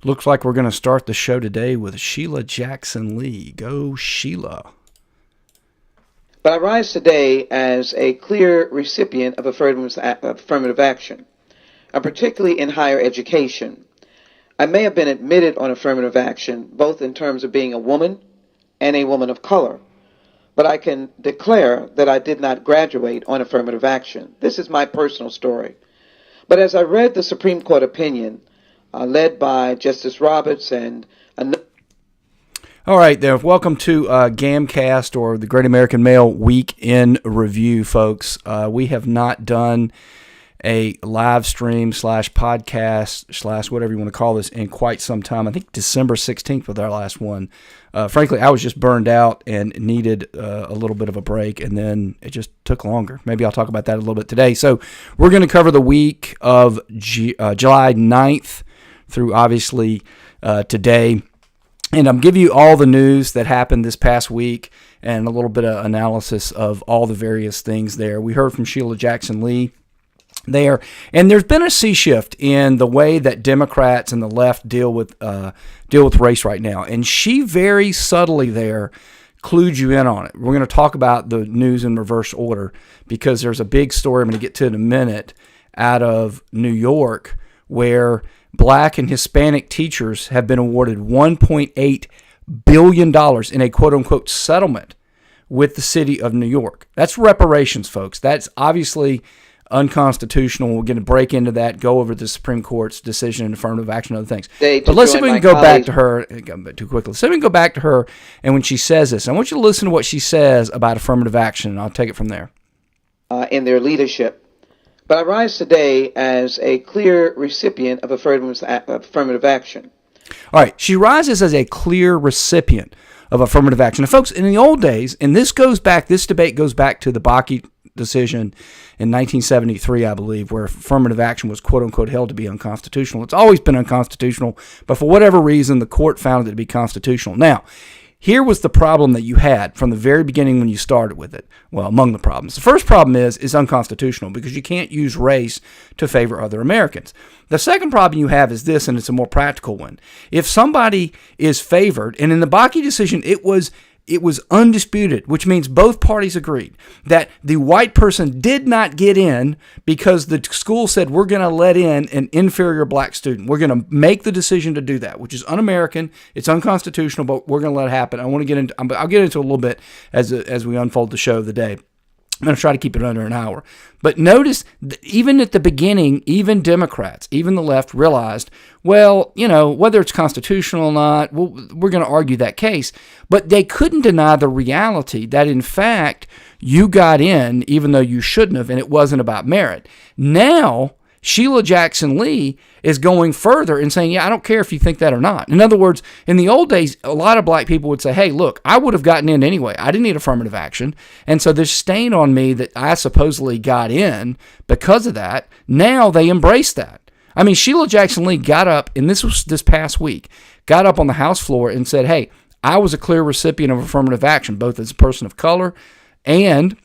Looks like we're going to start the show today with Sheila Jackson Lee. Go, Sheila. But I rise today as a clear recipient of affirmative action, particularly in higher education. I may have been admitted on affirmative action, both in terms of being a woman and a woman of color, but I can declare that I did not graduate on affirmative action. This is my personal story. But as I read the Supreme Court opinion, led by Justice Roberts and all right, there. Welcome to Gamcast, or the Great American Mail Week in Review, folks. We have not done a live stream / podcast / whatever you want to call this in quite some time. I think December 16th was our last one. Frankly, I was just burned out and needed a little bit of a break, and then it just took longer. Maybe I'll talk about that a little bit today. So we're going to cover the week of July 9th through, obviously, today. And I'm giving you all the news that happened this past week and a little bit of analysis of all the various things there. We heard from Sheila Jackson Lee there, and there's been a sea shift in the way that Democrats and the left deal with race right now. And she very subtly there clued you in on it. We're going to talk about the news in reverse order because there's a big story I'm going to get to in a minute out of New York where Black and Hispanic teachers have been awarded $1.8 billion in a quote-unquote settlement with the city of New York. That's reparations, folks. That's obviously unconstitutional. We're going to break into that, go over the Supreme Court's decision and affirmative action and other things. But let's see if we can go back to her. Too quickly. Let's see if we can go back to her, and when she says this, I want you to listen to what she says about affirmative action, and I'll take it from there. In their leadership. But I rise today as a clear recipient of affirmative action. All right, she rises as a clear recipient of affirmative action. Now, folks, in the old days, and this debate goes back to the Bakke decision in 1973, I believe, where affirmative action was quote-unquote held to be unconstitutional. It's always been unconstitutional, but for whatever reason, the court found it to be constitutional. Now, here was the problem that you had from the very beginning when you started with it. Well, among the problems. The first problem is unconstitutional because you can't use race to favor other Americans. The second problem you have is this, and it's a more practical one. If somebody is favored, and in the Bakke decision, it was undisputed, which means both parties agreed that the white person did not get in because the school said, we're going to let in an inferior black student. We're going to make the decision to do that, which is un-American. It's unconstitutional, but we're going to let it happen. I'll get into it a little bit as we unfold the show of the day. I'm going to try to keep it under an hour. But notice, even at the beginning, even Democrats, even the left realized, well, whether it's constitutional or not, we're going to argue that case. But they couldn't deny the reality that, in fact, you got in even though you shouldn't have, and it wasn't about merit. Now, Sheila Jackson Lee is going further and saying, yeah, I don't care if you think that or not. In other words, in the old days, a lot of black people would say, hey, look, I would have gotten in anyway. I didn't need affirmative action. And so this stain on me that I supposedly got in because of that, now they embrace that. I mean, Sheila Jackson Lee got up, and this was this past week, got up on the House floor and said, hey, I was a clear recipient of affirmative action, both as a person of color and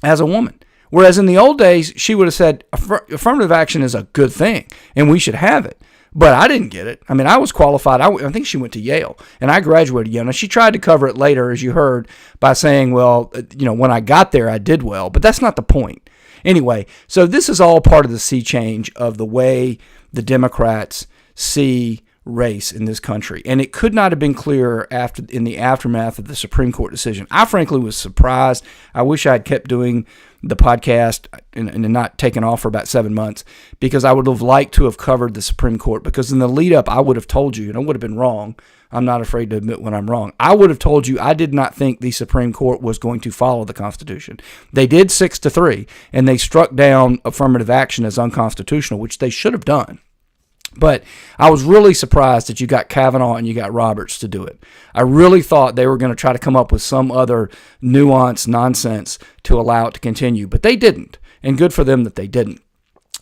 as a woman. Whereas in the old days, she would have said, affirmative action is a good thing, and we should have it. But I didn't get it. I mean, I was qualified. I think she went to Yale, and I graduated Yale. Now, she tried to cover it later, as you heard, by saying, well, when I got there, I did well. But that's not the point. Anyway, so this is all part of the sea change of the way the Democrats see race in this country. And it could not have been clearer in the aftermath of the Supreme Court decision. I frankly was surprised. I wish I had kept doing the podcast and not taken off for about 7 months, because I would have liked to have covered the Supreme Court, because in the lead up, I would have told you, and I would have been wrong. I'm not afraid to admit when I'm wrong. I would have told you I did not think the Supreme Court was going to follow the Constitution. They did 6-3, and they struck down affirmative action as unconstitutional, which they should have done. But I was really surprised that you got Kavanaugh and you got Roberts to do it. I really thought they were going to try to come up with some other nuanced nonsense to allow it to continue, but they didn't. And good for them that they didn't.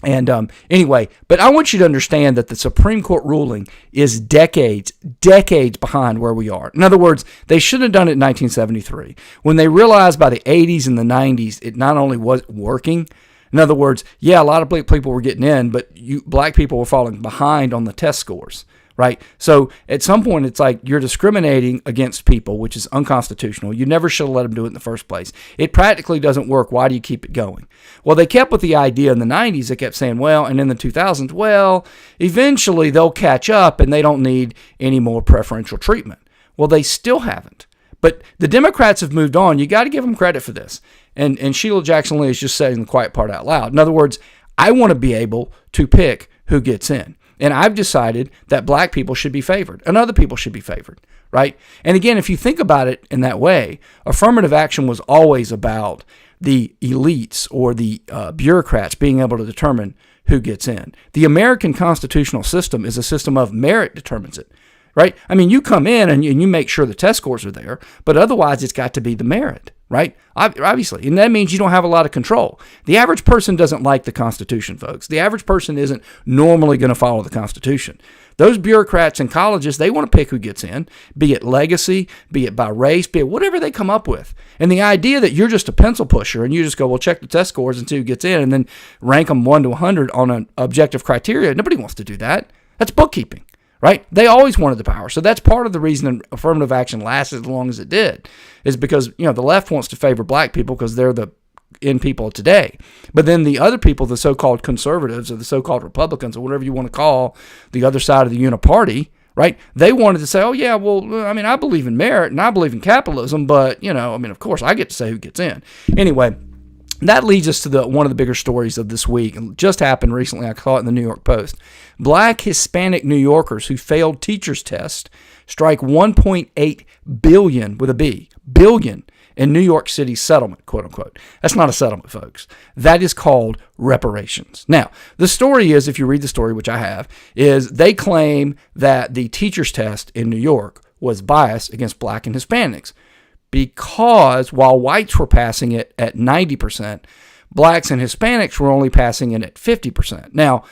And anyway, but I want you to understand that the Supreme Court ruling is decades behind where we are. In other words, they should have done it in 1973. When they realized by the 80s and the 90s, it not only was working. In other words, yeah, a lot of black people were getting in, but black people were falling behind on the test scores, right? So at some point, it's like you're discriminating against people, which is unconstitutional. You never should have let them do it in the first place. It practically doesn't work. Why do you keep it going? Well, they kept with the idea in the 90s. They kept saying, well, and in the 2000s, well, eventually they'll catch up and they don't need any more preferential treatment. Well, they still haven't. But the Democrats have moved on. You got to give them credit for this. And Sheila Jackson Lee is just saying the quiet part out loud. In other words, I want to be able to pick who gets in. And I've decided that black people should be favored and other people should be favored, right? And again, if you think about it in that way, affirmative action was always about the elites or the bureaucrats being able to determine who gets in. The American constitutional system is a system of merit determines it, right? I mean, you come in and you make sure the test scores are there, but otherwise it's got to be the merit, right? Obviously. And that means you don't have a lot of control. The average person doesn't like the Constitution, folks. The average person isn't normally going to follow the Constitution. Those bureaucrats in colleges, they want to pick who gets in, be it legacy, be it by race, be it whatever they come up with. And the idea that you're just a pencil pusher and you just go, well, check the test scores and see who gets in and then rank them 1 to 100 on an objective criteria. Nobody wants to do that. That's bookkeeping. Right? They always wanted the power. So that's part of the reason affirmative action lasted as long as it did, is because, the left wants to favor black people because they're the in people today. But then the other people, the so-called conservatives or the so-called Republicans or whatever you want to call the other side of the uniparty, right? They wanted to say, oh, yeah, well, I mean, I believe in merit and I believe in capitalism, but, of course, I get to say who gets in. Anyway, that leads us to one of the bigger stories of this week. It just happened recently. I saw it in the New York Post. Black Hispanic New Yorkers who failed teachers' test strike $1.8 billion with a B, billion in New York City settlement, quote unquote. That's not a settlement, folks. That is called reparations. Now, the story is, if you read the story, which I have, is they claim that the teachers' test in New York was biased against black and Hispanics, because while whites were passing it at 90%, blacks and Hispanics were only passing it at 50%. Now,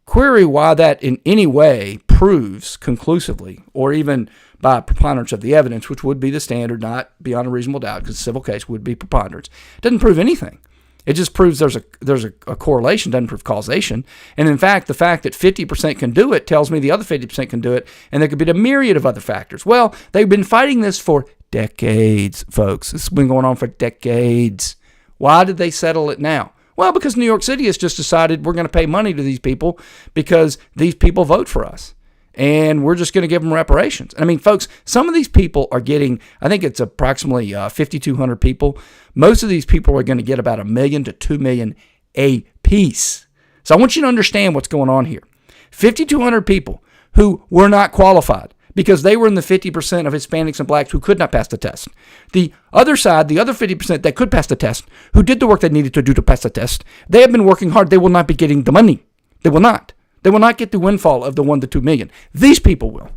query why that in any way proves conclusively, or even by preponderance of the evidence, which would be the standard, not beyond a reasonable doubt, because a civil case would be preponderance. It doesn't prove anything. It just proves there's a correlation, doesn't prove causation. And in fact, the fact that 50% can do it tells me the other 50% can do it, and there could be a myriad of other factors. Well, they've been fighting this for decades, folks. This has been going on for decades. Why did they settle it now? Well, because New York City has just decided we're going to pay money to these people because these people vote for us. And we're just going to give them reparations. I mean, folks, some of these people are getting, I think it's approximately 5,200 people. Most of these people are going to get about $1 million to $2 million a piece. So I want you to understand what's going on here. 5,200 people who were not qualified because they were in the 50% of Hispanics and blacks who could not pass the test. The other side, the other 50% that could pass the test, who did the work they needed to do to pass the test, they have been working hard. They will not be getting the money. They will not. They will not get the windfall of the 1 to 2 million. These people will.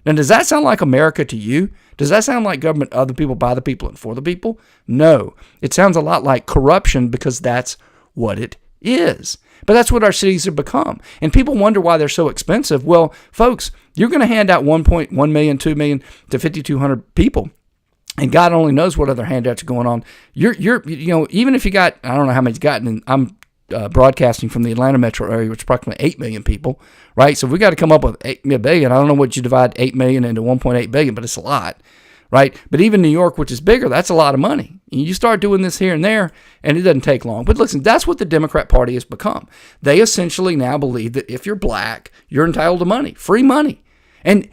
Now, does that sound like America to you? Does that sound like government of the people, by the people, and for the people? No. It sounds a lot like corruption because that's what it is. But that's what our cities have become. And people wonder why they're so expensive. Well, folks, you're going to hand out 1.1 million, 2 million to 5,200 people. And God only knows what other handouts are going on. You're even if you got, I don't know how many you got, and I'm broadcasting from the Atlanta metro area, which is approximately 8 million people, right? So we got to come up with 8 billion. I don't know what you divide 8 million into 1.8 billion, but it's a lot, right? But even New York, which is bigger, that's a lot of money. And you start doing this here and there, and it doesn't take long. But listen, that's what the Democrat Party has become. They essentially now believe that if you're black, you're entitled to money, free money. And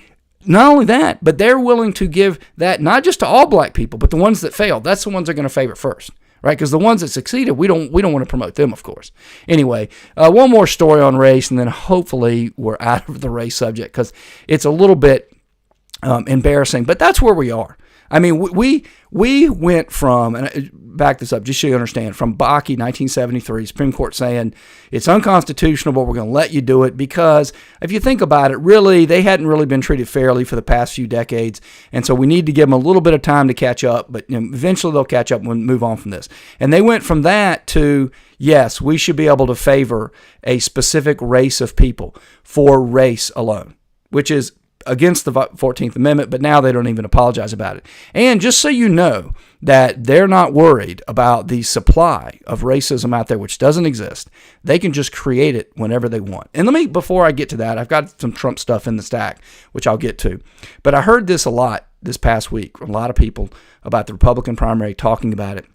not only that, but they're willing to give that not just to all black people, but the ones that failed. That's the ones they're going to favor first. Right, because the ones that succeeded, we don't want to promote them, of course. Anyway, one more story on race, and then hopefully we're out of the race subject because it's a little bit embarrassing, but that's where we are. I mean, we went from, and back this up just so you understand, from Bakke, 1973, Supreme Court saying it's unconstitutional, but we're going to let you do it because if you think about it, really, they hadn't really been treated fairly for the past few decades, and so we need to give them a little bit of time to catch up, but eventually they'll catch up and move on from this. And they went from that to, yes, we should be able to favor a specific race of people for race alone, which is against the 14th Amendment, but now they don't even apologize about it. And just so you know that they're not worried about the supply of racism out there, which doesn't exist. They can just create it whenever they want. And before I get to that, I've got some Trump stuff in the stack, which I'll get to. But I heard this a lot this past week from a lot of people about the Republican primary talking about it.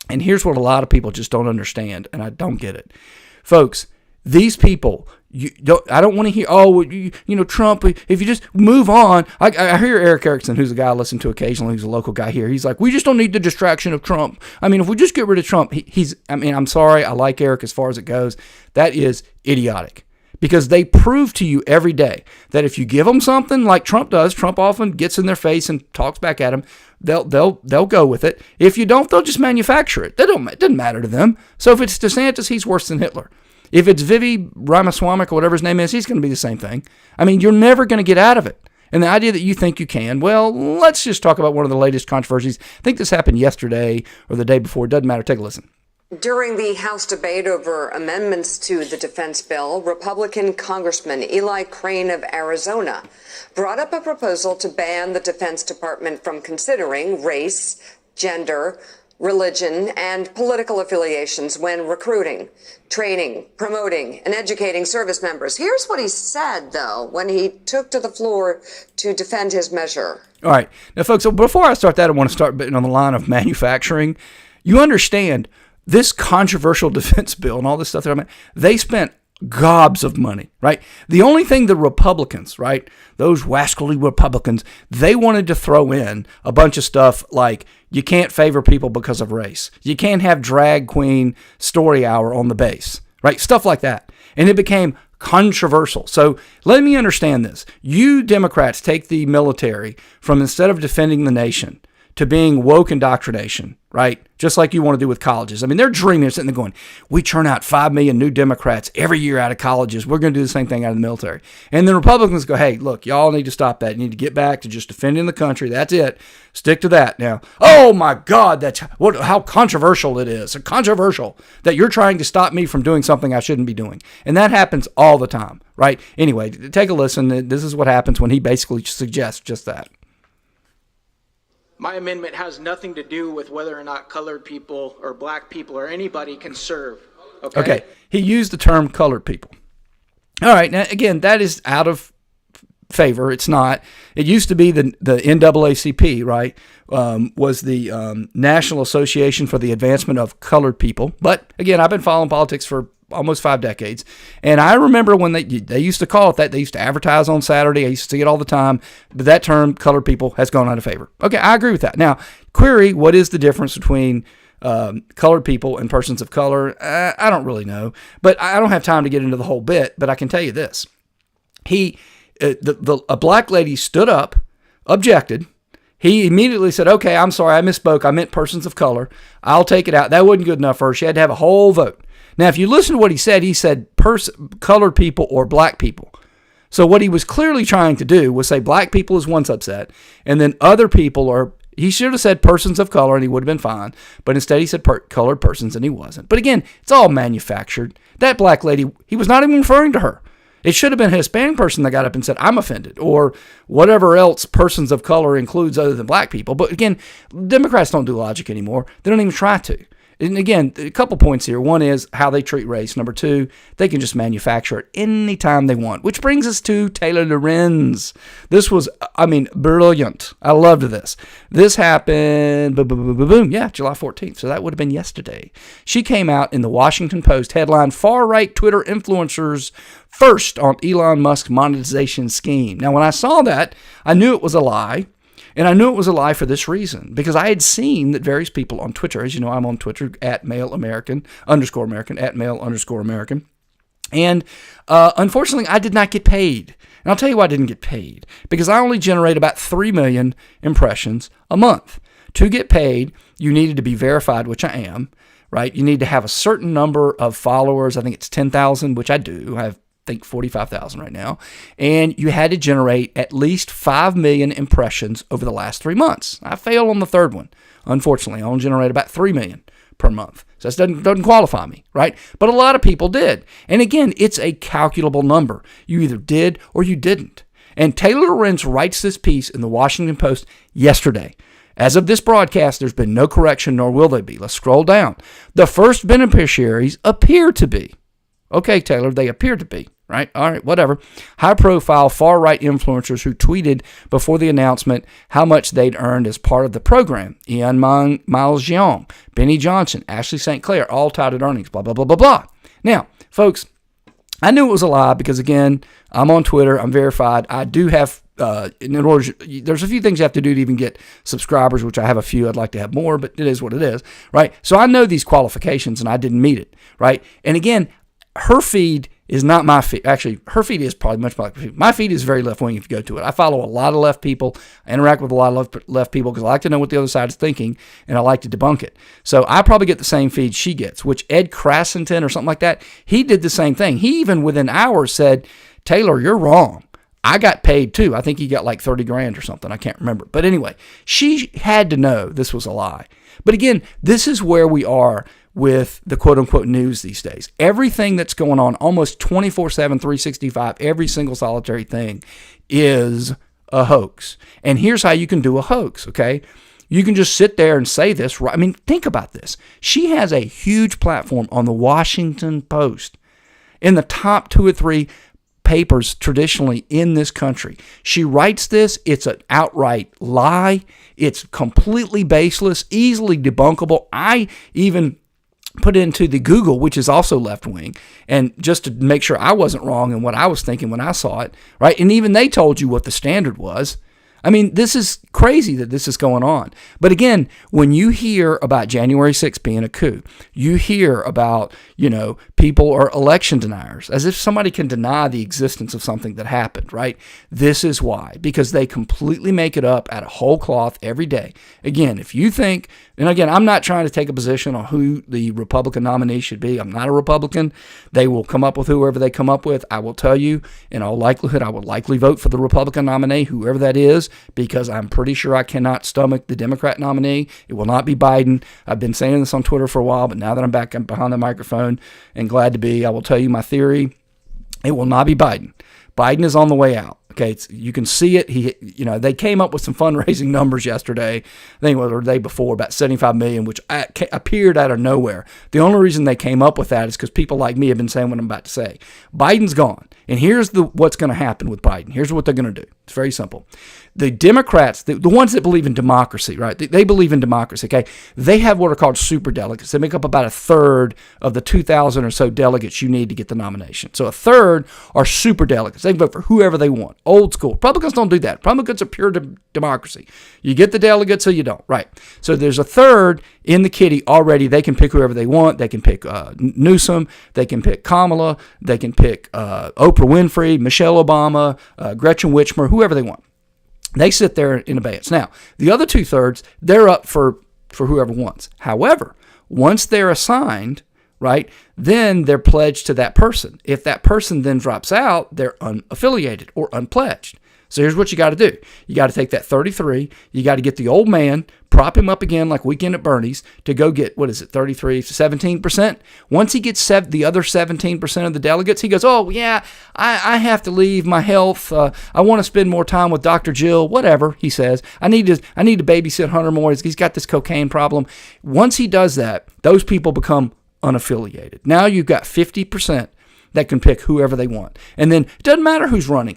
And here's what a lot of people just don't understand, and I don't get it. Folks, these people, I don't want to hear, Trump, if you just move on. I hear Eric Erickson, who's a guy I listen to occasionally, who's a local guy here. He's like, we just don't need the distraction of Trump. I mean, if we just get rid of Trump, I'm sorry, I like Eric as far as it goes. That is idiotic. Because they prove to you every day that if you give them something like Trump does, Trump often gets in their face and talks back at them, they'll go with it. If you don't, they'll just manufacture it. It doesn't matter to them. So if it's DeSantis, he's worse than Hitler. If it's Vivi Ramaswamy or whatever his name is, he's going to be the same thing. I mean, you're never going to get out of it. And the idea that you think you can, well, let's just talk about one of the latest controversies. I think this happened yesterday or the day before. It doesn't matter. Take a listen. During the House debate over amendments to the defense bill, Republican Congressman Eli Crane of Arizona brought up a proposal to ban the Defense Department from considering race, gender, religion, and political affiliations when recruiting, training, promoting, and educating service members. Here's what he said, though, when he took to the floor to defend his measure. All right. Now, folks, so before I start that, I want to start on the line of manufacturing. You understand this controversial defense bill and all this stuff they spent gobs of money, right? The only thing the Republicans, right, those rascally Republicans, they wanted to throw in a bunch of stuff like you can't favor people because of race. You can't have drag queen story hour on the base, right? Stuff like that. And it became controversial. So let me understand this. You Democrats take the military from instead of defending the nation to being woke indoctrination, right? Just like you want to do with colleges. I mean, they're dreaming, they're sitting there going, we churn out 5 million new Democrats every year out of colleges. We're going to do the same thing out of the military. And then Republicans go, hey, look, y'all need to stop that. You need to get back to just defending the country. That's it. Stick to that now. Oh my God, how controversial it is. It's controversial that you're trying to stop me from doing something I shouldn't be doing. And that happens all the time, right? Anyway, take a listen. This is what happens when he basically suggests just that. My amendment has nothing to do with whether or not colored people or black people or anybody can serve. Okay. He used the term colored people. All right. Now, again, that is out of favor. It's not. It used to be the NAACP, right, was the National Association for the Advancement of Colored People. But, again, I've been following politics for almost 5 decades. And I remember when they used to call it that. They used to advertise on Saturday. I used to see it all the time. But that term, colored people, has gone out of favor. Okay, I agree with that. Now, query, what is the difference between colored people and persons of color? I don't really know. But I don't have time to get into the whole bit. But I can tell you this. A black lady stood up, objected. He immediately said, okay, I'm sorry, I misspoke. I meant persons of color. I'll take it out. That wasn't good enough for her. She had to have a whole vote. Now, if you listen to what he said colored people or black people. So what he was clearly trying to do was say black people is one subset, and then other people he should have said persons of color and he would have been fine, but instead he said colored persons and he wasn't. But again, it's all manufactured. That black lady, he was not even referring to her. It should have been a Hispanic person that got up and said, I'm offended, or whatever else persons of color includes other than black people. But again, Democrats don't do logic anymore. They don't even try to. And again, a couple points here. One is how they treat race. Number two, they can just manufacture it anytime they want, which brings us to Taylor Lorenz. This was, brilliant. I loved this. This happened, July 14th. So that would have been yesterday. She came out in the Washington Post headline, far-right Twitter influencers first on Elon Musk's monetization scheme. Now, when I saw that, I knew it was a lie. And I knew it was a lie for this reason, because I had seen that various people on Twitter, as you know, I'm on Twitter at @MailAmerican_American, @MailAmerican. And unfortunately, I did not get paid. And I'll tell you why I didn't get paid. Because I only generate about 3 million impressions a month. To get paid, you needed to be verified, which I am, right? You need to have a certain number of followers. I think it's 10,000, which I do. I have think 45,000 right now, and you had to generate at least 5 million impressions over the last 3 months. I failed on the third one. Unfortunately, I only generate about 3 million per month. So that doesn't qualify me, right? But a lot of people did. And again, it's a calculable number. You either did or you didn't. And Taylor Lorenz writes this piece in the Washington Post yesterday. As of this broadcast, there's been no correction, nor will there be. Let's scroll down. The first beneficiaries appear to be. Okay, Taylor, they appear to be, right? All right, whatever. High-profile far-right influencers who tweeted before the announcement how much they'd earned as part of the program. Ian Miles Young, Benny Johnson, Ashley St. Clair, all touted earnings, blah, blah, blah, blah, blah. Now, folks, I knew it was a lie because, again, I'm on Twitter. I'm verified. I do have, in order, there's a few things you have to do to even get subscribers, which I have a few. I'd like to have more, but it is what it is, right? So I know these qualifications, and I didn't meet it, right? And again, her feed is not my feed. Actually, her feed is probably much more like my feed. My feed is very left-wing if you go to it. I follow a lot of left people. I interact with a lot of left people because I like to know what the other side is thinking, and I like to debunk it. So I probably get the same feed she gets, which Ed Krasenton or something like that, he did the same thing. He even within hours said, Taylor, you're wrong. I got paid too. I think he got like 30 grand or something. I can't remember. But anyway, she had to know this was a lie. But again, this is where we are with the quote-unquote news these days. Everything that's going on almost 24/7, 365, every single solitary thing is a hoax. And here's how you can do a hoax, okay? You can just sit there and say this. I mean, think about this. She has a huge platform on the Washington Post, in the top 2 or 3 papers traditionally in this country. She writes this. It's an outright lie. It's completely baseless, easily debunkable. I even put into the Google, which is also left-wing, and just to make sure I wasn't wrong in what I was thinking when I saw it, right? And even they told you what the standard was. I mean, this is crazy that this is going on. But again, when you hear about January 6th being a coup, you hear about, people are election deniers, as if somebody can deny the existence of something that happened, right? This is why, because they completely make it up out of whole cloth every day. Again, if you think, and again, I'm not trying to take a position on who the Republican nominee should be. I'm not a Republican. They will come up with whoever they come up with. I will tell you, in all likelihood, I would likely vote for the Republican nominee, whoever that is, because I'm pretty sure I cannot stomach the Democrat nominee. It will not be Biden. I've been saying this on Twitter for a while, but now that I'm back behind the microphone and glad to be, I will tell you my theory. It will not be Biden. Biden is on the way out. Okay, you can see it. They came up with some fundraising numbers yesterday. I think it was the day before, about $75 million, which appeared out of nowhere. The only reason they came up with that is because people like me have been saying what I'm about to say. Biden's gone, and here's what's going to happen with Biden. Here's what they're going to do. It's very simple. The Democrats, the ones that believe in democracy, right? They believe in democracy. Okay, they have what are called super delegates. They make up about 1/3 of the 2,000 or so delegates you need to get the nomination. So 1/3 are super delegates. They can vote for whoever they want. Old school. Republicans don't do that. Republicans are pure democracy. You get the delegates or you don't. Right. So there's 1/3 in the kitty already. They can pick whoever they want. They can pick Newsom. They can pick Kamala. They can pick Oprah Winfrey, Michelle Obama, Gretchen Whitmer, whoever they want. They sit there in abeyance. Now, the other 2/3, they're up for whoever wants. However, once they're assigned, right, then they're pledged to that person. If that person then drops out, they're unaffiliated or unpledged. So here's what you got to do. You got to take that 33. You got to get the old man, prop him up again like Weekend at Bernie's to go get, 33, 17%. Once he gets the other 17% of the delegates, he goes, oh, yeah, I have to leave my health. I want to spend more time with Dr. Jill, whatever, he says. I need to babysit Hunter more. He's got this cocaine problem. Once he does that, those people become unaffiliated. Now you've got 50% that can pick whoever they want. And then it doesn't matter who's running,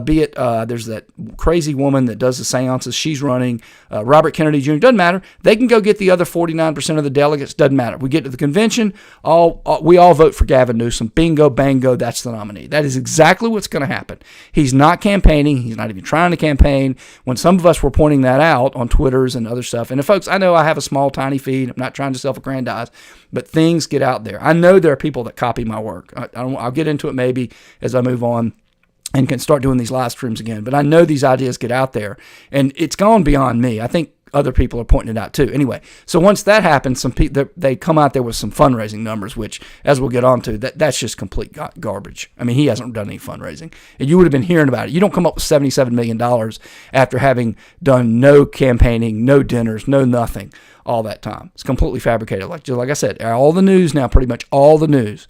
be it there's that crazy woman that does the seances, she's running, Robert Kennedy Jr., doesn't matter. They can go get the other 49% of the delegates, doesn't matter. We get to the convention, we all vote for Gavin Newsom. Bingo, bango, that's the nominee. That is exactly what's going to happen. He's not campaigning. He's not even trying to campaign. When some of us were pointing that out on Twitters and other stuff, and folks, I know I have a small, tiny feed. I'm not trying to self-aggrandize, but things get out there. I know there are people that copy my work. I'll get into it maybe as I move on and can start doing these live streams again. But I know these ideas get out there, and it's gone beyond me. I think other people are pointing it out too. Anyway, so once that happens, some people they come out there with some fundraising numbers, which, as we'll get on to, that's just complete garbage. I mean, he hasn't done any fundraising, and you would have been hearing about it. You don't come up with $77 million after having done no campaigning, no dinners, no nothing all that time. It's completely fabricated. Like I said, all the news now, pretty much all the news,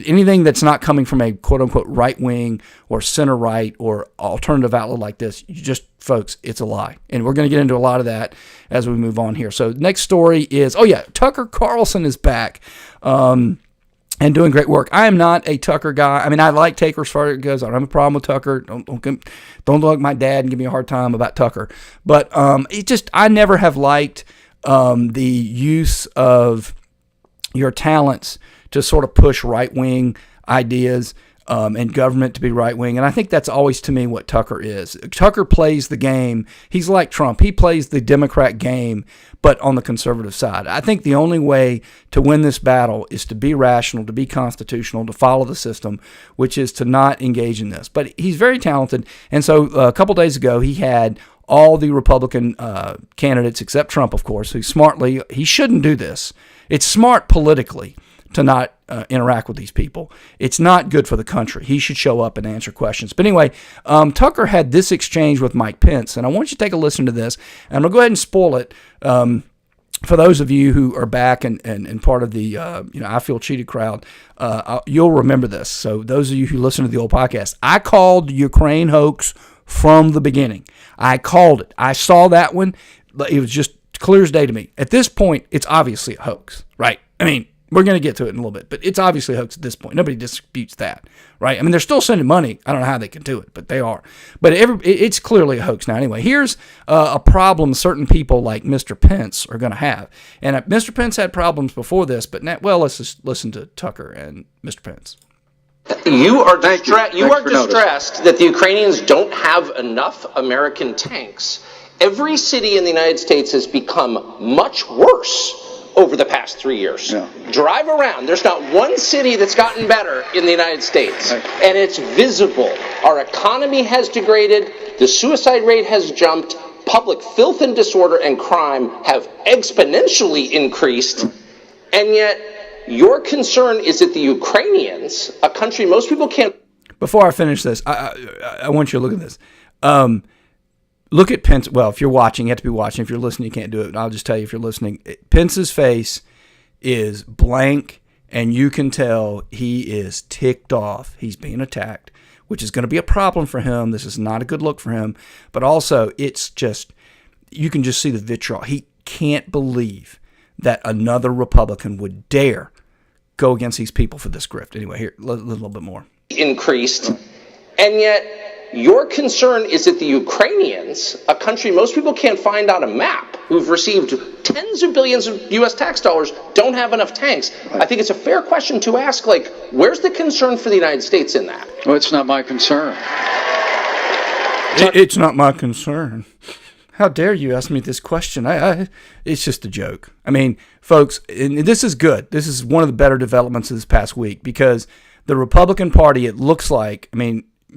anything that's not coming from a quote-unquote right-wing or center-right or alternative outlet like this, folks, it's a lie. And we're going to get into a lot of that as we move on here. So next story is, Tucker Carlson is back and doing great work. I am not a Tucker guy. I mean, I like Tucker as far as it goes. I don't have a problem with Tucker. Don't look my dad and give me a hard time about Tucker. But I never have liked the use of your talents to sort of push right-wing ideas and government to be right-wing. And I think that's always, to me, what Tucker is. Tucker plays the game. He's like Trump. He plays the Democrat game, but on the conservative side. I think the only way to win this battle is to be rational, to be constitutional, to follow the system, which is to not engage in this. But he's very talented. And so a couple days ago, he had all the Republican candidates, except Trump, of course, who smartly, he shouldn't do this. It's smart politically to not interact with these people. It's not good for the country. He should show up and answer questions. But anyway, Tucker had this exchange with Mike Pence, and I want you to take a listen to this. And I'm going to go ahead and spoil it for those of you who are back and part of the I Feel Cheated crowd. You'll remember this. So those of you who listen to the old podcast, I called the Ukraine hoax from the beginning. I called it. I saw that one. It was just clear as day to me. At this point, it's obviously a hoax, right? I mean, we're going to get to it in a little bit, but it's obviously a hoax at this point. Nobody disputes that, right? I mean, they're still sending money. I don't know how they can do it, but they are. But it's clearly a hoax now. Anyway, here's a problem certain people like Mr. Pence are going to have. And Mr. Pence had problems before this, but now, let's just listen to Tucker and Mr. Pence. You are distressed that the Ukrainians don't have enough American tanks. Every city in the United States has become much worse over the past 3 years. Yeah. Drive around. There's not one city that's gotten better in the United States. Right. And it's visible. Our economy has degraded. The suicide rate has jumped. Public filth and disorder and crime have exponentially increased. And yet, your concern is that the Ukrainians, a country most people can't... Before I finish this, I want you to look at this. Look at Pence. Well, if you're watching, you have to be watching. If you're listening, you can't do it. I'll just tell you if you're listening. Pence's face is blank, and you can tell he is ticked off. He's being attacked, which is going to be a problem for him. This is not a good look for him. But also, it's just, you can just see the vitriol. He can't believe that another Republican would dare go against these people for this grift. Anyway, here, a little bit more. Increased, and yet your concern is that the Ukrainians, a country most people can't find on a map, who've received tens of billions of U.S. tax dollars, don't have enough tanks. I think it's a fair question to ask, where's the concern for the United States in that? Well, it's not my concern. It's not my concern. How dare you ask me this question? It's just a joke. I mean, folks, and this is good. This is one of the better developments of this past week because the Republican Party, it looks like,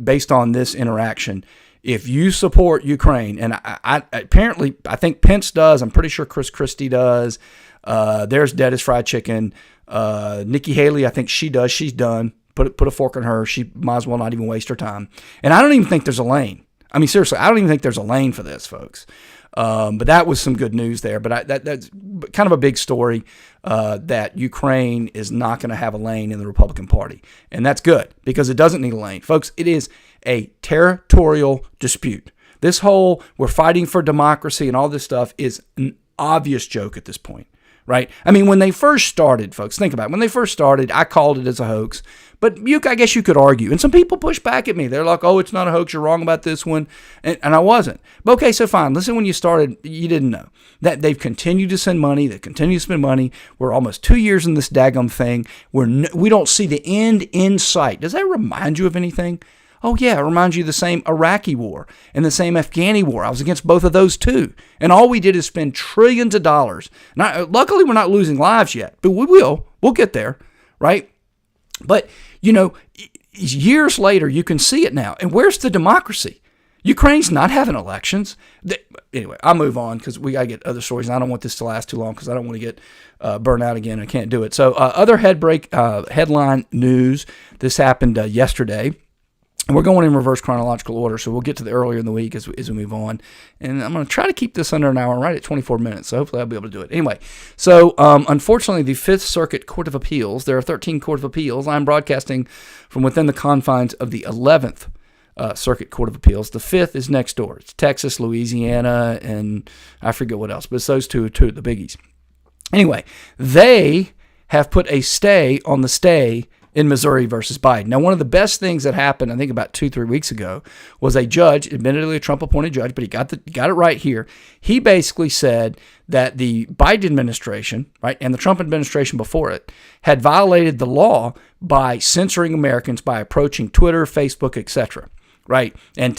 based on this interaction, if you support Ukraine, and I apparently, I think Pence does, I'm pretty sure Chris Christie does, there's Dead Fried Chicken, Nikki Haley, I think she does, she's done, put a fork in her, she might as well not even waste her time. And I don't even think there's a lane. I mean, seriously, I don't even think there's a lane for this, folks. But that was some good news there. But that's kind of a big story that Ukraine is not going to have a lane in the Republican Party. And that's good because it doesn't need a lane. Folks, it is a territorial dispute. This whole we're fighting for democracy and all this stuff is an obvious joke at this point, right? I mean, when they first started, folks, think about it. When they first started, I called it as a hoax. But I guess you could argue. And some people push back at me. They're like, oh, it's not a hoax. You're wrong about this one. And I wasn't. But okay, so fine. Listen, when you started, you didn't know. That they've continued to send money. They continue to spend money. We're almost 2 years in this daggum thing. We don't see the end in sight. Does that remind you of anything? Oh, yeah, it reminds you of the same Iraqi war and the same Afghani war. I was against both of those too. And all we did is spend trillions of dollars. Now, luckily, we're not losing lives yet. But we will. We'll get there, right? But, years later, you can see it now. And where's the democracy? Ukraine's not having elections. Anyway, I'll move on because we got to get other stories. And I don't want this to last too long because I don't want to get burned out again. I can't do it. So other headline news. This happened yesterday. And we're going in reverse chronological order, so we'll get to the earlier in the week as we move on. And I'm going to try to keep this under an hour, right at 24 minutes, so hopefully I'll be able to do it. Anyway, so unfortunately, the Fifth Circuit Court of Appeals, there are 13 Court of Appeals. I'm broadcasting from within the confines of the 11th Circuit Court of Appeals. The 5th is next door. It's Texas, Louisiana, and I forget what else, but it's those two of the biggies. Anyway, they have put a stay on the stay in Missouri versus Biden. Now, one of the best things that happened, I think about 2-3 weeks ago, was a judge, admittedly a Trump-appointed judge, but he got it right here. He basically said that the Biden administration, right, and the Trump administration before it, had violated the law by censoring Americans by approaching Twitter, Facebook, etc., right, and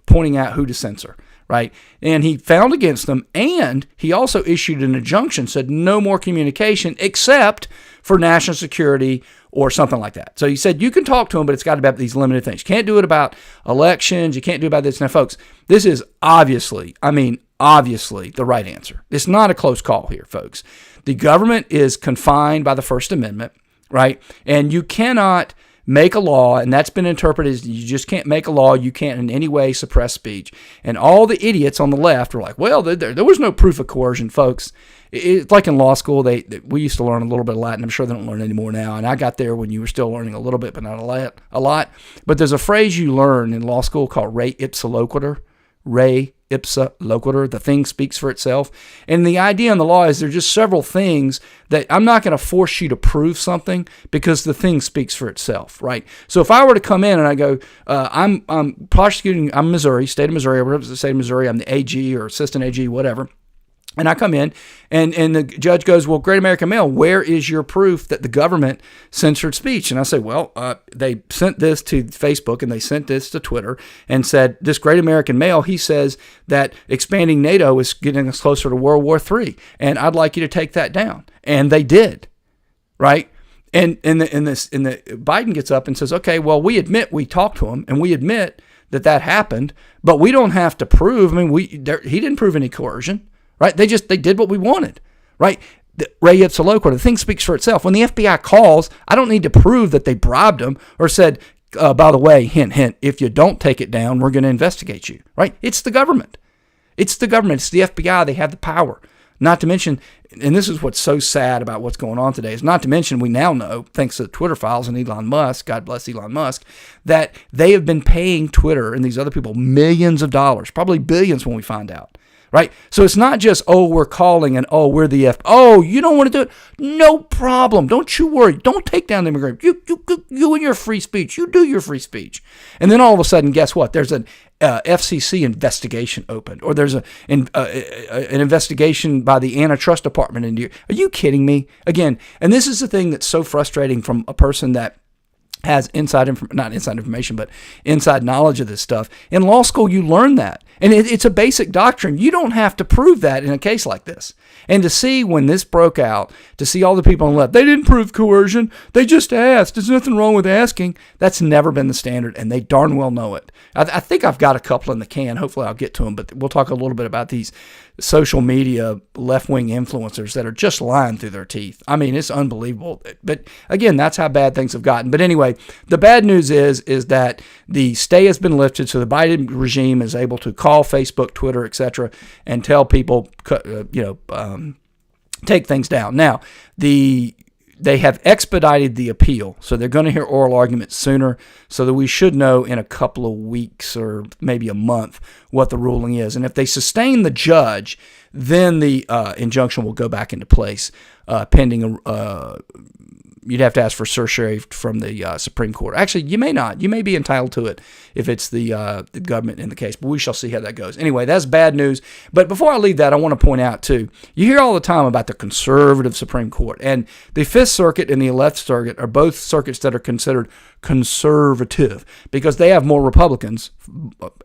pointing out who to censor. Right, and he found against them, and he also issued an injunction, said no more communication except for national security or something like that. So he said you can talk to them, but it's got to be about these limited things. You can't do it about elections. You can't do it about this. Now, folks, this is obviously the right answer. It's not a close call here, folks. The government is confined by the First Amendment, right, and you cannot make a law, and that's been interpreted as you just can't make a law, you can't in any way suppress speech. And all the idiots on the left are like, well, there was no proof of coercion, folks. It's like in law school, we used to learn a little bit of Latin. I'm sure they don't learn anymore now, and I got there when you were still learning a little bit, but not a lot. But there's a phrase you learn in law school called re ipsa loquitur. Re ipsa loquitur. The thing speaks for itself. And the idea in the law is there are just several things that I'm not going to force you to prove something because the thing speaks for itself, right? So if I were to come in and I go, I'm prosecuting, I'm Missouri, state of Missouri, I represent the state of Missouri, I'm the AG or assistant AG, whatever. And I come in, and the judge goes, well, GreatAmericanMail, where is your proof that the government censored speech? And I say, well, they sent this to Facebook, and they sent this to Twitter, and said, this GreatAmericanMail, he says that expanding NATO is getting us closer to World War III, and I'd like you to take that down. And they did, right? And Biden gets up and says, okay, well, we admit we talked to him, and we admit that happened, but we don't have to prove, he didn't prove any coercion. Right? They did what we wanted, right? Re ipsa loquitur, the thing speaks for itself. When the FBI calls, I don't need to prove that they bribed them or said, by the way, hint, hint, if you don't take it down, we're going to investigate you, right? It's the government. It's the government. It's the FBI. They have the power. Not to mention, and this is what's so sad about what's going on today, is not to mention we now know, thanks to the Twitter files and Elon Musk, God bless Elon Musk, that they have been paying Twitter and these other people millions of dollars, probably billions when we find out. Right? So it's not just, oh, we're calling and, oh, we're the oh, you don't want to do it? No problem. Don't you worry. Don't take down the immigrant. You and your free speech. You do your free speech. And then all of a sudden, guess what? There's an FCC investigation opened, or there's an investigation by the antitrust department in here. Are you kidding me? Again, and this is the thing that's so frustrating from a person that has inside knowledge of this stuff. In law school, you learn that. And it's a basic doctrine. You don't have to prove that in a case like this. And to see when this broke out, to see all the people on the left, they didn't prove coercion. They just asked. There's nothing wrong with asking. That's never been the standard, and they darn well know it. I think I've got a couple in the can. Hopefully I'll get to them, but we'll talk a little bit about these social media left-wing influencers that are just lying through their teeth. I mean, it's unbelievable. But again, that's how bad things have gotten. But anyway, the bad news is that the stay has been lifted, so the Biden regime is able to call Facebook, Twitter, etc., and tell people, take things down. Now, they have expedited the appeal, so they're going to hear oral arguments sooner, so that we should know in a couple of weeks or maybe a month what the ruling is. And if they sustain the judge, then the injunction will go back into place, pending you'd have to ask for certiorari from the Supreme Court. Actually, you may not. You may be entitled to it if it's the government in the case, but we shall see how that goes. Anyway, that's bad news. But before I leave that, I want to point out, too, you hear all the time about the conservative Supreme Court, and the Fifth Circuit and the 11th Circuit are both circuits that are considered conservative because they have more Republicans.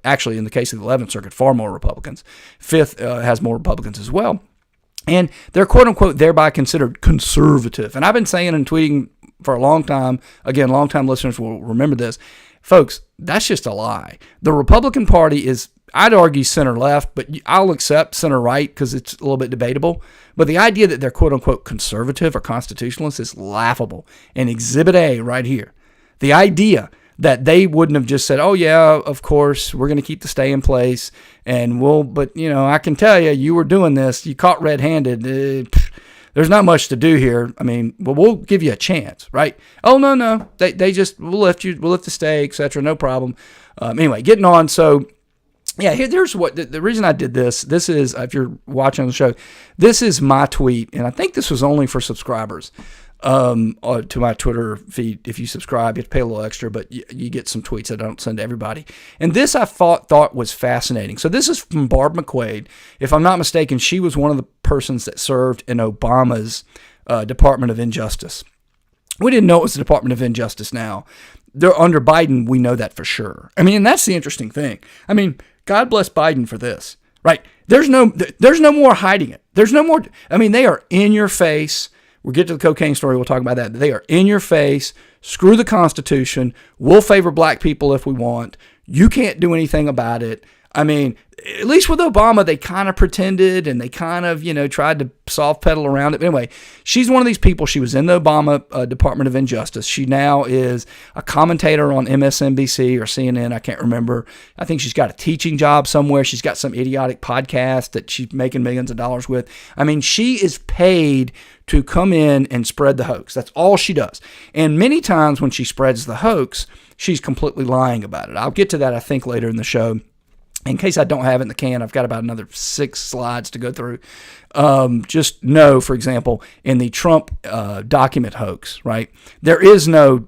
Actually, in the case of the 11th Circuit, far more Republicans. Fifth has more Republicans as well. And they're, quote-unquote, thereby considered conservative. And I've been saying and tweeting for a long time, again, long-time listeners will remember this. Folks, that's just a lie. The Republican Party is, I'd argue, center-left, but I'll accept center-right because it's a little bit debatable. But the idea that they're, quote-unquote, conservative or constitutionalist is laughable. And Exhibit A right here. The idea that they wouldn't have just said, oh yeah, of course, we're going to keep the stay in place and but I can tell you were doing this, you caught red-handed. There's not much to do here. I mean, well, we'll give you a chance, right? Oh, no. They just, we'll lift the stay, etc. No problem. Anyway, getting on. So, yeah, here's what, the reason I did this. This is, if you're watching the show, this is my tweet. And I think this was only for subscribers to my Twitter feed. If you subscribe, you have to pay a little extra, but you get some tweets that I don't send to everybody. And this I thought was fascinating. So this is from Barb McQuaid. If I'm not mistaken, she was one of the persons that served in Obama's Department of Injustice. We didn't know it was the Department of Injustice now. They're under Biden, we know that for sure. I mean, and that's the interesting thing. I mean, God bless Biden for this, right? There's no more hiding it. There's no more. I mean, they are in your face. We'll get to the cocaine story. We'll talk about that. They are in your face. Screw the Constitution. We'll favor black people if we want. You can't do anything about it. I mean, at least with Obama, they kind of pretended and they kind of, tried to soft pedal around it. But anyway, she's one of these people. She was in the Obama Department of Injustice. She now is a commentator on MSNBC or CNN. I can't remember. I think she's got a teaching job somewhere. She's got some idiotic podcast that she's making millions of dollars with. I mean, she is paid to come in and spread the hoax. That's all she does. And many times when she spreads the hoax, she's completely lying about it. I'll get to that, I think, later in the show. In case I don't have it in the can, I've got about another 6 slides to go through. Just know, for example, in the Trump document hoax, right, there is no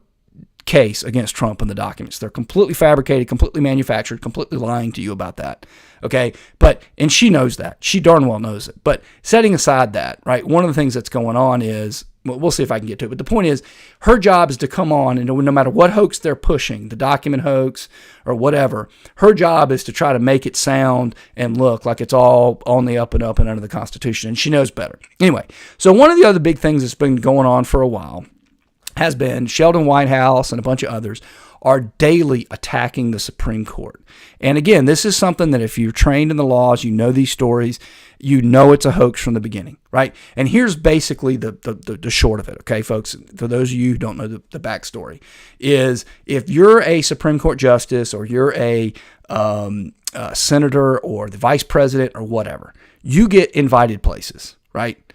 case against Trump in the documents. They're completely fabricated, completely manufactured, completely lying to you about that. Okay, and she knows that. She darn well knows it. But setting aside that, right, one of the things that's going on is, well, we'll see if I can get to it, but the point is, her job is to come on, and no matter what hoax they're pushing, the document hoax or whatever, her job is to try to make it sound and look like it's all on the up and under the Constitution, and she knows better. Anyway, so one of the other big things that's been going on for a while has been Sheldon Whitehouse and a bunch of others are daily attacking the Supreme Court. And again, this is something that if you're trained in the laws, you know these stories, you know it's a hoax from the beginning, right? And here's basically the short of it, okay, folks? For those of you who don't know the backstory, is if you're a Supreme Court justice or you're a senator or the vice president or whatever, you get invited places, right?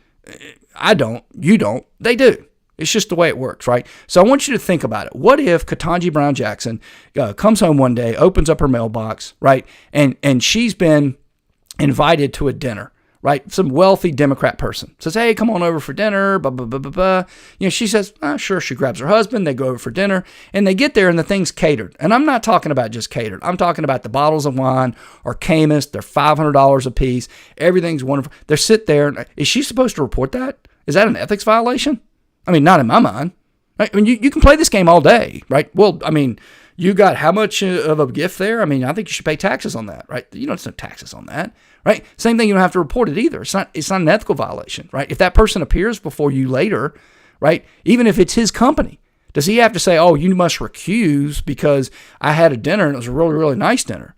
I don't, you don't, they do. It's just the way it works, right? So I want you to think about it. What if Ketanji Brown Jackson comes home one day, opens up her mailbox, right, and she's been invited to a dinner, right? Some wealthy Democrat person says, hey, come on over for dinner, blah, blah, blah, blah, blah. She says, sure. She grabs her husband. They go over for dinner, and they get there, and the thing's catered. And I'm not talking about just catered. I'm talking about the bottles of wine are Camus. They're $500 a piece. Everything's wonderful. They sit there. Is she supposed to report that? Is that an ethics violation? I mean, not in my mind. Right? I mean, you can play this game all day, right? Well, I mean, you got how much of a gift there? I mean, I think you should pay taxes on that, right? You don't have taxes on that, right? Same thing, you don't have to report it either. It's not an ethical violation, right? If that person appears before you later, right, even if it's his company, does he have to say, oh, you must recuse because I had a dinner and it was a really, really nice dinner?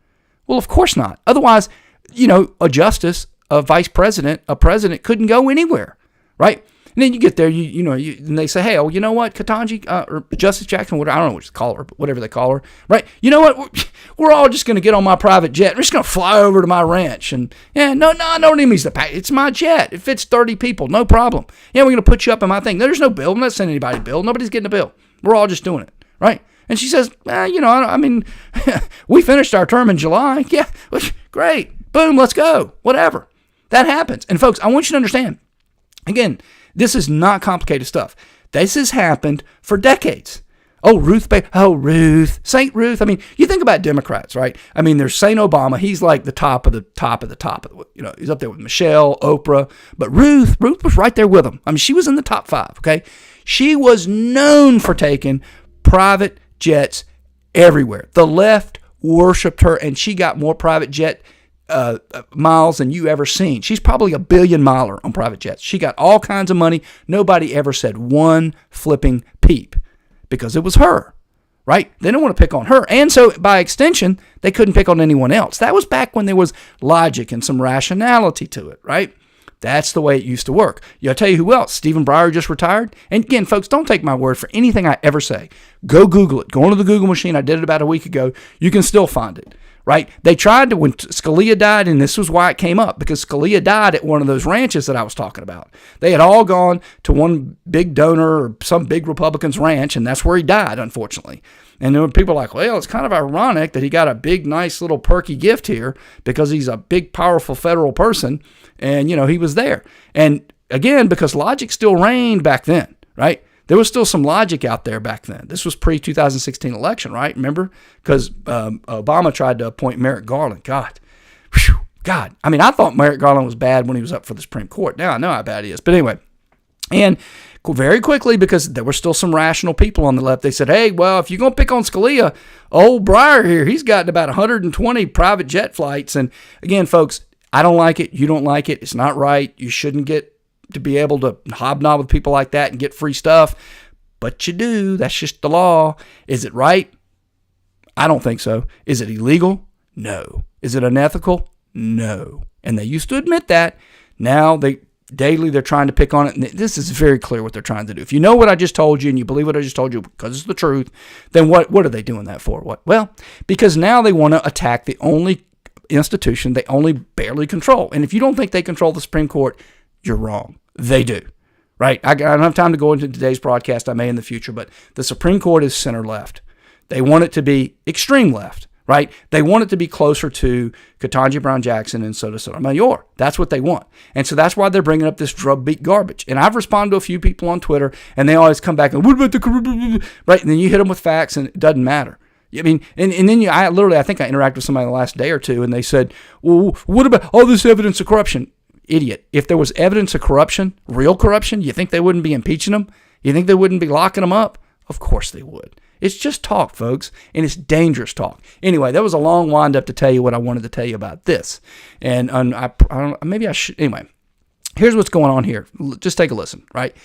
Well, of course not. Otherwise, a justice, a vice president, a president couldn't go anywhere, right? And then you get there, and they say, hey, oh, you know what, Ketanji, or Justice Jackson, whatever, I don't know what to call her, but whatever they call her, right? You know what, we're all just going to get on my private jet. We're just going to fly over to my ranch. And, no, I don't need the pack. It's my jet. It fits 30 people, no problem. Yeah, we're going to put you up in my thing. There's no bill. I'm not sending anybody a bill. Nobody's getting a bill. We're all just doing it, right? And she says, I mean, we finished our term in July. Yeah, great. Boom, let's go. Whatever. That happens. And, folks, I want you to understand, again, this is not complicated stuff. This has happened for decades. Oh, Ruth. St. Ruth. I mean, you think about Democrats, right? I mean, there's St. Obama. He's like the top of the top of the top. He's up there with Michelle, Oprah. But Ruth was right there with him. I mean, she was in the top 5, okay? She was known for taking private jets everywhere. The left worshipped her, and she got more private jet miles than you ever seen. She's probably a billion miler on private jets. She got all kinds of money. Nobody ever said one flipping peep because it was her, right? They don't want to pick on her. And so by extension, they couldn't pick on anyone else. That was back when there was logic and some rationality to it, right? That's the way it used to work. I'll tell you who else. Stephen Breyer just retired. And again, folks, don't take my word for anything I ever say. Go Google it. Go onto the Google machine. I did it about a week ago. You can still find it. Right? They tried to, when Scalia died, and this was why it came up, because Scalia died at one of those ranches that I was talking about. They had all gone to one big donor or some big Republican's ranch, and that's where he died, unfortunately. And there were people like, well, it's kind of ironic that he got a big, nice little perky gift here because he's a big, powerful federal person, and, he was there. And again, because logic still reigned back then, right? There was still some logic out there back then. This was pre-2016 election, right? Remember? Because Obama tried to appoint Merrick Garland. God. I mean, I thought Merrick Garland was bad when he was up for the Supreme Court. Now I know how bad he is. But anyway, and very quickly, because there were still some rational people on the left, they said, hey, well, if you're going to pick on Scalia, old Breyer here, he's gotten about 120 private jet flights. And again, folks, I don't like it. You don't like it. It's not right. You shouldn't get to be able to hobnob with people like that and get free stuff. But you do. That's just the law. Is it right? I don't think so. Is it illegal? No. Is it unethical? No. And they used to admit that. Now they're trying to pick on it. And this is very clear what they're trying to do. If you know what I just told you and you believe what I just told you because it's the truth, then what are they doing that for? What? Well, because now they want to attack the only institution they only barely control. And if you don't think they control the Supreme Court, you're wrong. They do, right? I don't have time to go into today's broadcast. I may in the future, but the Supreme Court is center left. They want it to be extreme left, right? They want it to be closer to Ketanji Brown Jackson and Sotomayor. That's what they want. And so that's why they're bringing up this drug-beat garbage. And I've responded to a few people on Twitter, and they always come back and, what about the, right? And then you hit them with facts, and it doesn't matter. I mean, and then I think I interacted with somebody in the last day or two, and they said, well, what about all this evidence of corruption? Idiot. If there was evidence of corruption, real corruption, you think they wouldn't be impeaching them? You think they wouldn't be locking them up? Of course they would. It's just talk, folks, and it's dangerous talk. Anyway, that was a long wind-up to tell you what I wanted to tell you about this. And maybe I should. Anyway, here's what's going on here. Just take a listen, right?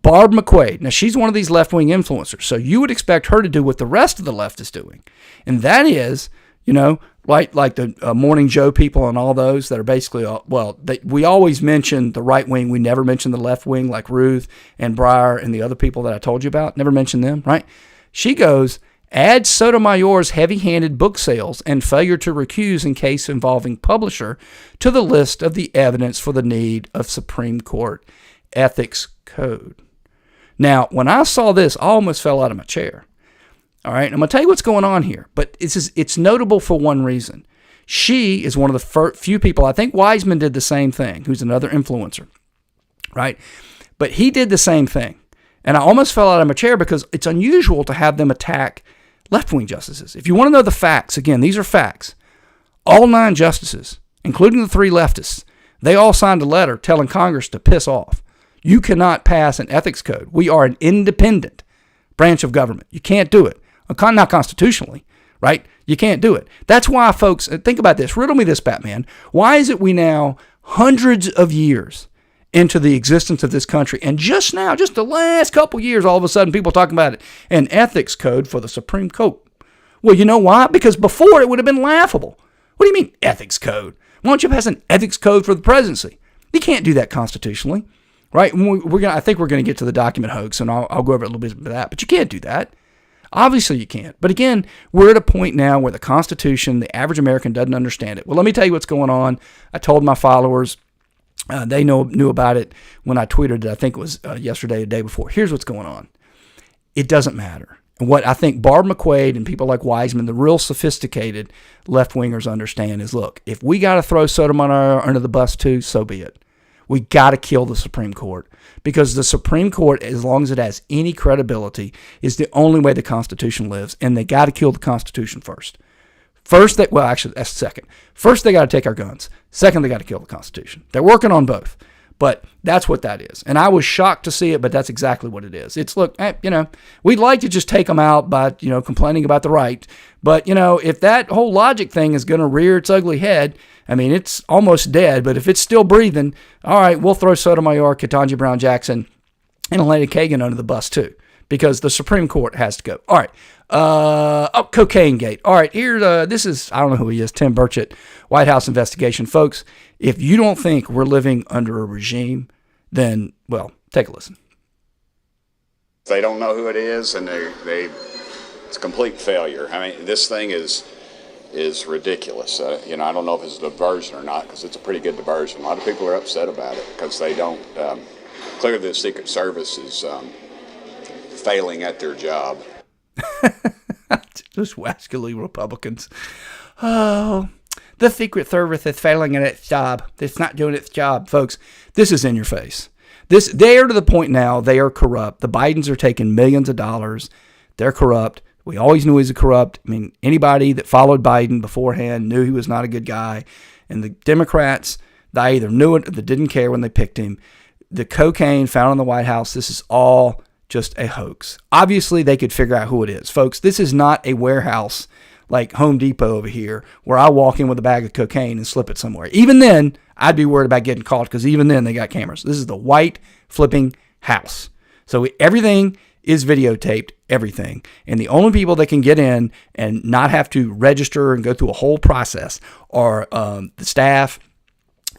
Barb McQuade. Now, she's one of these left-wing influencers, so you would expect her to do what the rest of the left is doing, and that is, like the Morning Joe people and all those that are basically, we always mention the right wing. We never mention the left wing, like Ruth and Breyer and the other people that I told you about. Never mention them, right? She goes, add Sotomayor's heavy-handed book sales and failure to recuse in case involving publisher to the list of the evidence for the need of Supreme Court ethics code. Now, when I saw this, I almost fell out of my chair. All right, I'm going to tell you what's going on here, but it's notable for one reason. She is one of the few people, I think Wiseman did the same thing, who's another influencer, right? But he did the same thing, and I almost fell out of my chair because it's unusual to have them attack left-wing justices. If you want to know the facts, again, these are facts. All 9 justices, including the 3 leftists, they all signed a letter telling Congress to piss off. You cannot pass an ethics code. We are an independent branch of government. You can't do it. Not constitutionally, right? You can't do it. That's why, folks, think about this. Riddle me this, Batman. Why is it we now, hundreds of years into the existence of this country, and just now, just the last couple years, all of a sudden, people talking about it, an ethics code for the Supreme Court? Well, you know why? Because before it would have been laughable. What do you mean, ethics code? Why don't you pass an ethics code for the presidency? You can't do that constitutionally, right? I think we're going to get to the document hoax, and I'll go over a little bit of that, but you can't do that. Obviously you can't. But again, we're at a point now where the Constitution, the average American doesn't understand it. Well, let me tell you what's going on. I told my followers, they knew about it when I tweeted it. I think it was yesterday, the day before. Here's what's going on. It doesn't matter. And what I think Barb McQuade and people like Wiseman, the real sophisticated left-wingers understand is, look, if we got to throw Sotomayor under the bus too, so be it. We got to kill the Supreme Court, because the Supreme Court, as long as it has any credibility, is the only way the Constitution lives, and they got to kill the Constitution first. Actually, that's second. First, they got to take our guns. Second, they got to kill the Constitution. They're working on both, but that's what that is. And I was shocked to see it, but that's exactly what it is. It's, look, we'd like to just take them out by, complaining about the right, but, if that whole logic thing is going to rear its ugly head, I mean, it's almost dead, but if it's still breathing, all right, we'll throw Sotomayor, Ketanji Brown Jackson, and Elena Kagan under the bus too, because the Supreme Court has to go. All right, Cocaine gate. All right, here, this is, I don't know who he is, Tim Burchett, White House investigation. Folks, if you don't think we're living under a regime, then, well, take a listen. They don't know who it is, and it's a complete failure. I mean, this thing is ridiculous. I don't know if it's a diversion or not, because it's a pretty good diversion. A lot of people are upset about it because they don't. Clearly, the Secret Service is failing at their job. Those wascally Republicans. Oh, the Secret Service is failing at its job. It's not doing its job, folks. This is in your face. They are to the point now, they are corrupt. The Bidens are taking millions of dollars. They're corrupt. We always knew he was corrupt. I mean, anybody that followed Biden beforehand knew he was not a good guy. And the Democrats, they either knew it or they didn't care when they picked him. The cocaine found in the White House, this is all just a hoax. Obviously, they could figure out who it is. Folks, this is not a warehouse like Home Depot over here where I walk in with a bag of cocaine and slip it somewhere. Even then, I'd be worried about getting caught because even then they got cameras. This is the White flipping house. So everything is videotaped, everything. And the only people that can get in and not have to register and go through a whole process are the staff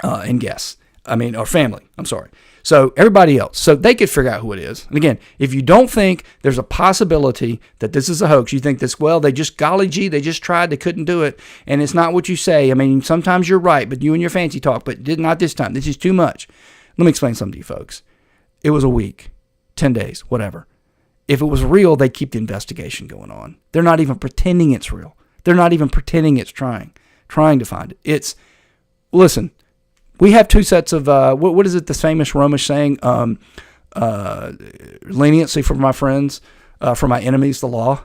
and guests. Or family. I'm sorry. So everybody else. So they could figure out who it is. And again, if you don't think there's a possibility that this is a hoax, you think this, well, they just tried, they couldn't do it. And it's not what you say. I mean, sometimes you're right, but you and your fancy talk, but not this time. This is too much. Let me explain something to you folks. It was a week, 10 days, whatever. If it was real, they'd keep the investigation going on. They're not even pretending it's real. They're not even pretending it's trying to find it. Listen, we have two sets of, what is it, the famous Romish saying, leniency for my friends, for my enemies, the law.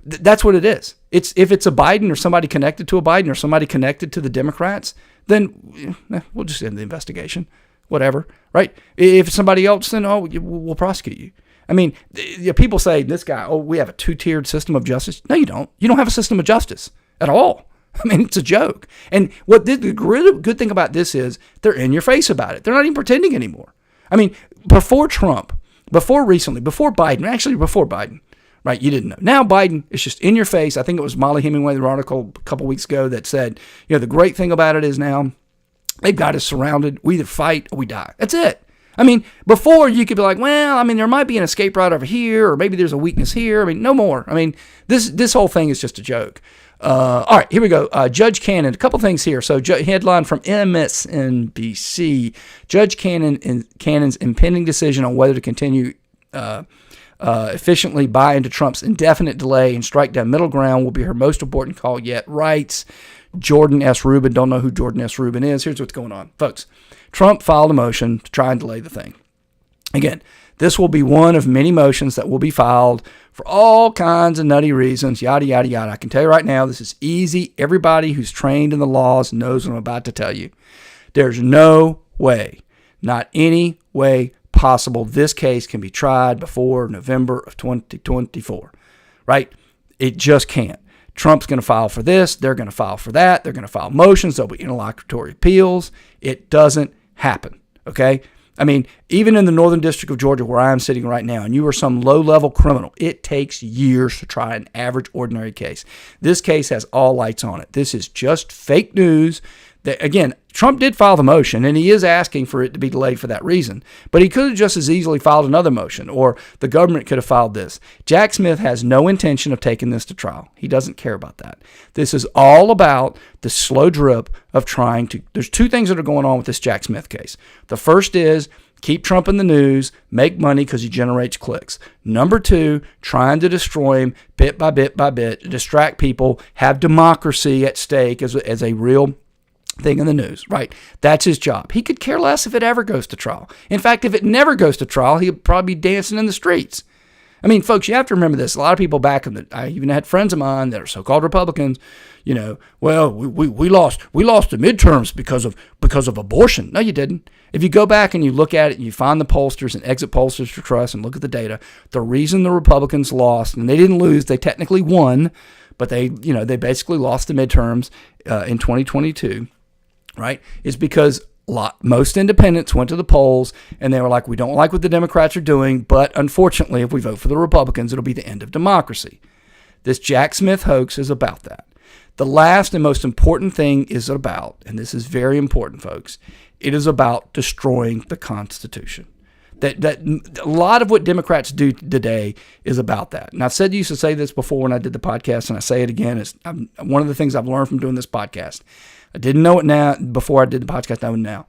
That's what it is. If it's a Biden or somebody connected to a Biden or somebody connected to the Democrats, then we'll just end the investigation, whatever, right? If it's somebody else, then, we'll prosecute you. I mean, people say, this guy, we have a two-tiered system of justice. No, you don't. You don't have a system of justice at all. I mean, it's a joke. And what the good thing about this is they're in your face about it. They're not even pretending anymore. I mean, before Trump, before Biden, right, you didn't know. Now Biden is just in your face. I think it was Molly Hemingway, the article a couple weeks ago that said, the great thing about it is now they've got us surrounded. We either fight or we die. That's it. I mean, before you could be like, there might be an escape route over here, or maybe there's a weakness here. I mean, no more. I mean, this whole thing is just a joke. All right, here we go. Judge Cannon, a couple things here. So headline from MSNBC, Judge Cannon's impending decision on whether to continue efficiently buy into Trump's indefinite delay and strike down middle ground will be her most important call yet, writes Jordan S. Rubin. Don't know who Jordan S. Rubin is. Here's what's going on. Folks, Trump filed a motion to try and delay the thing. Again, this will be one of many motions that will be filed for all kinds of nutty reasons, yada, yada, yada. I can tell you right now, this is easy. Everybody who's trained in the laws knows what I'm about to tell you. There's no way, not any way possible, this case can be tried before November of 2024, right? It just can't. Trump's going to file for this. They're going to file for that. They're going to file motions. There'll be interlocutory appeals. It doesn't happen, okay? I mean, even in the Northern District of Georgia where I am sitting right now, and you are some low-level criminal, it takes years to try an average ordinary case. This case has all lights on it. This is just fake news. Again, Trump did file the motion, and he is asking for it to be delayed for that reason. But he could have just as easily filed another motion, or the government could have filed this. Jack Smith has no intention of taking this to trial. He doesn't care about that. This is all about the slow drip of trying to... There's two things that are going on with this Jack Smith case. The first is keep Trump in the news, make money because he generates clicks. Number two, trying to destroy him bit by bit by bit, distract people, have democracy at stake as a real thing in the news, right? That's his job. He could care less if it ever goes to trial. In fact, if it never goes to trial, he'd probably be dancing in the streets. I mean, folks, you have to remember this. A lot of people back I even had friends of mine that are so-called Republicans, well, we lost the midterms because of abortion. No, you didn't. If you go back and you look at it and you find the pollsters and exit pollsters for trust and look at the data, the reason the Republicans lost, and they didn't lose, they technically won, but they basically lost the midterms in 2022. Right, is because Most independents went to the polls and they were like, we don't like what the Democrats are doing, but unfortunately, if we vote for the Republicans, it'll be the end of democracy. This Jack Smith hoax is about that. The last and most important thing is about, and this is very important, folks, it is about destroying the Constitution. That a lot of what Democrats do today is about that. And I've said, used to say this before when I did the podcast, and I say it again. It's one of the things I've learned from doing this podcast. I didn't know it now before I did the podcast. I know it now.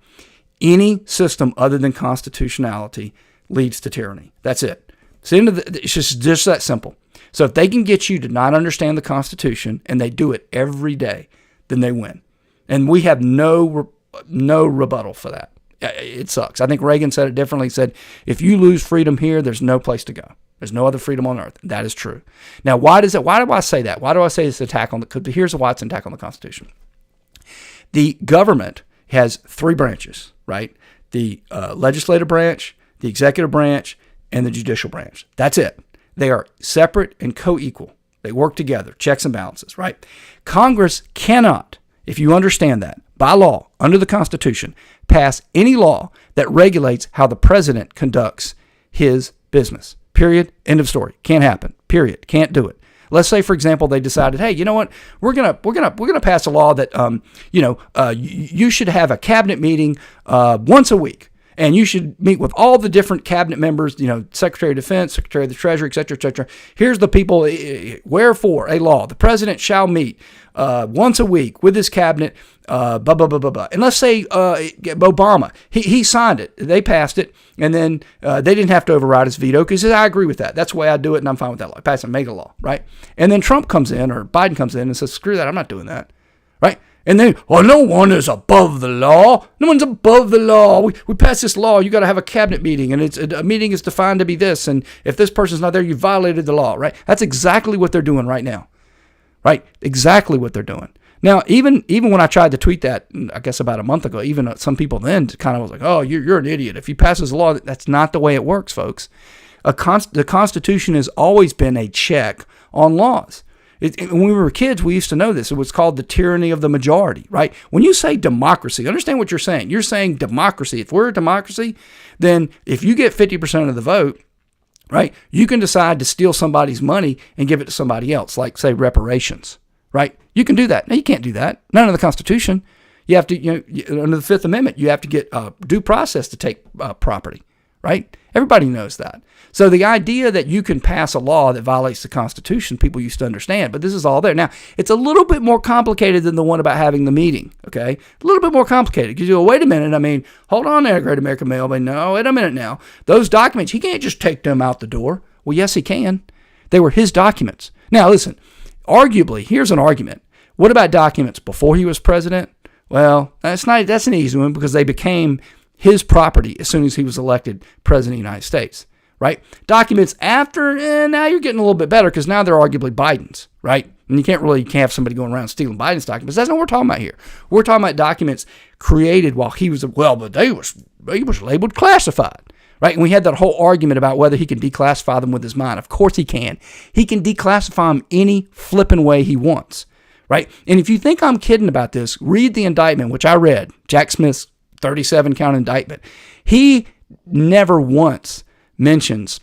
Any system other than constitutionality leads to tyranny. That's it. It's just that simple. So if they can get you to not understand the Constitution, and they do it every day, then they win. And we have no rebuttal for that. It sucks. I think Reagan said it differently. He said, if you lose freedom here, there's no place to go. There's no other freedom on earth. That is true. Now, why do I say that? Why do I say it's an attack on the, because here's why it's an attack on the Constitution. The government has three branches, right? The legislative branch, the executive branch, and the judicial branch. That's it. They are separate and co-equal. They work together, checks and balances, right? Congress cannot, if you understand that, by law, under the Constitution, pass any law that regulates how the president conducts his business. Period. End of story. Can't happen. Period. Can't do it. Let's say, for example, they decided, hey, you know what? We're gonna pass a law that you should have a cabinet meeting once a week, and you should meet with all the different cabinet members, Secretary of Defense, Secretary of the Treasury, et cetera, et cetera. Here's the people. Wherefore, a law: the president shall meet once a week with his cabinet. Blah blah blah blah blah. And let's say Obama, he signed it, they passed it, and then they didn't have to override his veto because he said, I agree with that. That's the way I do it, and I'm fine with that law. Pass a mega law, right? And then Trump comes in, or Biden comes in, and says, screw that, I'm not doing that, right? And then, no one is above the law. No one's above the law. We passed this law. You got to have a cabinet meeting, and a meeting is defined to be this. And if this person's not there, you violated the law, right? That's exactly what they're doing right now, right? Exactly what they're doing. Now, even when I tried to tweet that, I guess about a month ago, even some people then kind of was like, oh, you're an idiot. If he passes a law, that's not the way it works, folks. The Constitution has always been a check on laws. When we were kids, we used to know this. It was called the tyranny of the majority, right? When you say democracy, understand what you're saying. You're saying democracy. If we're a democracy, then if you get 50% of the vote, right, you can decide to steal somebody's money and give it to somebody else, like, say, reparations, right? You can do that. Now, you can't do that. None of the Constitution. You have to, under the Fifth Amendment, you have to get due process to take property, right? Everybody knows that. So the idea that you can pass a law that violates the Constitution, people used to understand, but this is all there. Now, it's a little bit more complicated than the one about having the meeting, okay? A little bit more complicated because you go, wait a minute, hold on there, Great American Mail. No, wait a minute now. Those documents, he can't just take them out the door. Well, yes, he can. They were his documents. Now, listen, arguably, here's an argument. What about documents before he was president? Well, that's an easy one because they became his property as soon as he was elected president of the United States, right? Documents after, now you're getting a little bit better because now they're arguably Biden's, right? And you can't have somebody going around stealing Biden's documents. That's not what we're talking about here. We're talking about documents created while he was, but he was labeled classified, right? And we had that whole argument about whether he can declassify them with his mind. Of course he can. He can declassify them any flipping way he wants, right? And if you think I'm kidding about this, read the indictment, which I read, Jack Smith's 37-count indictment. He never once mentions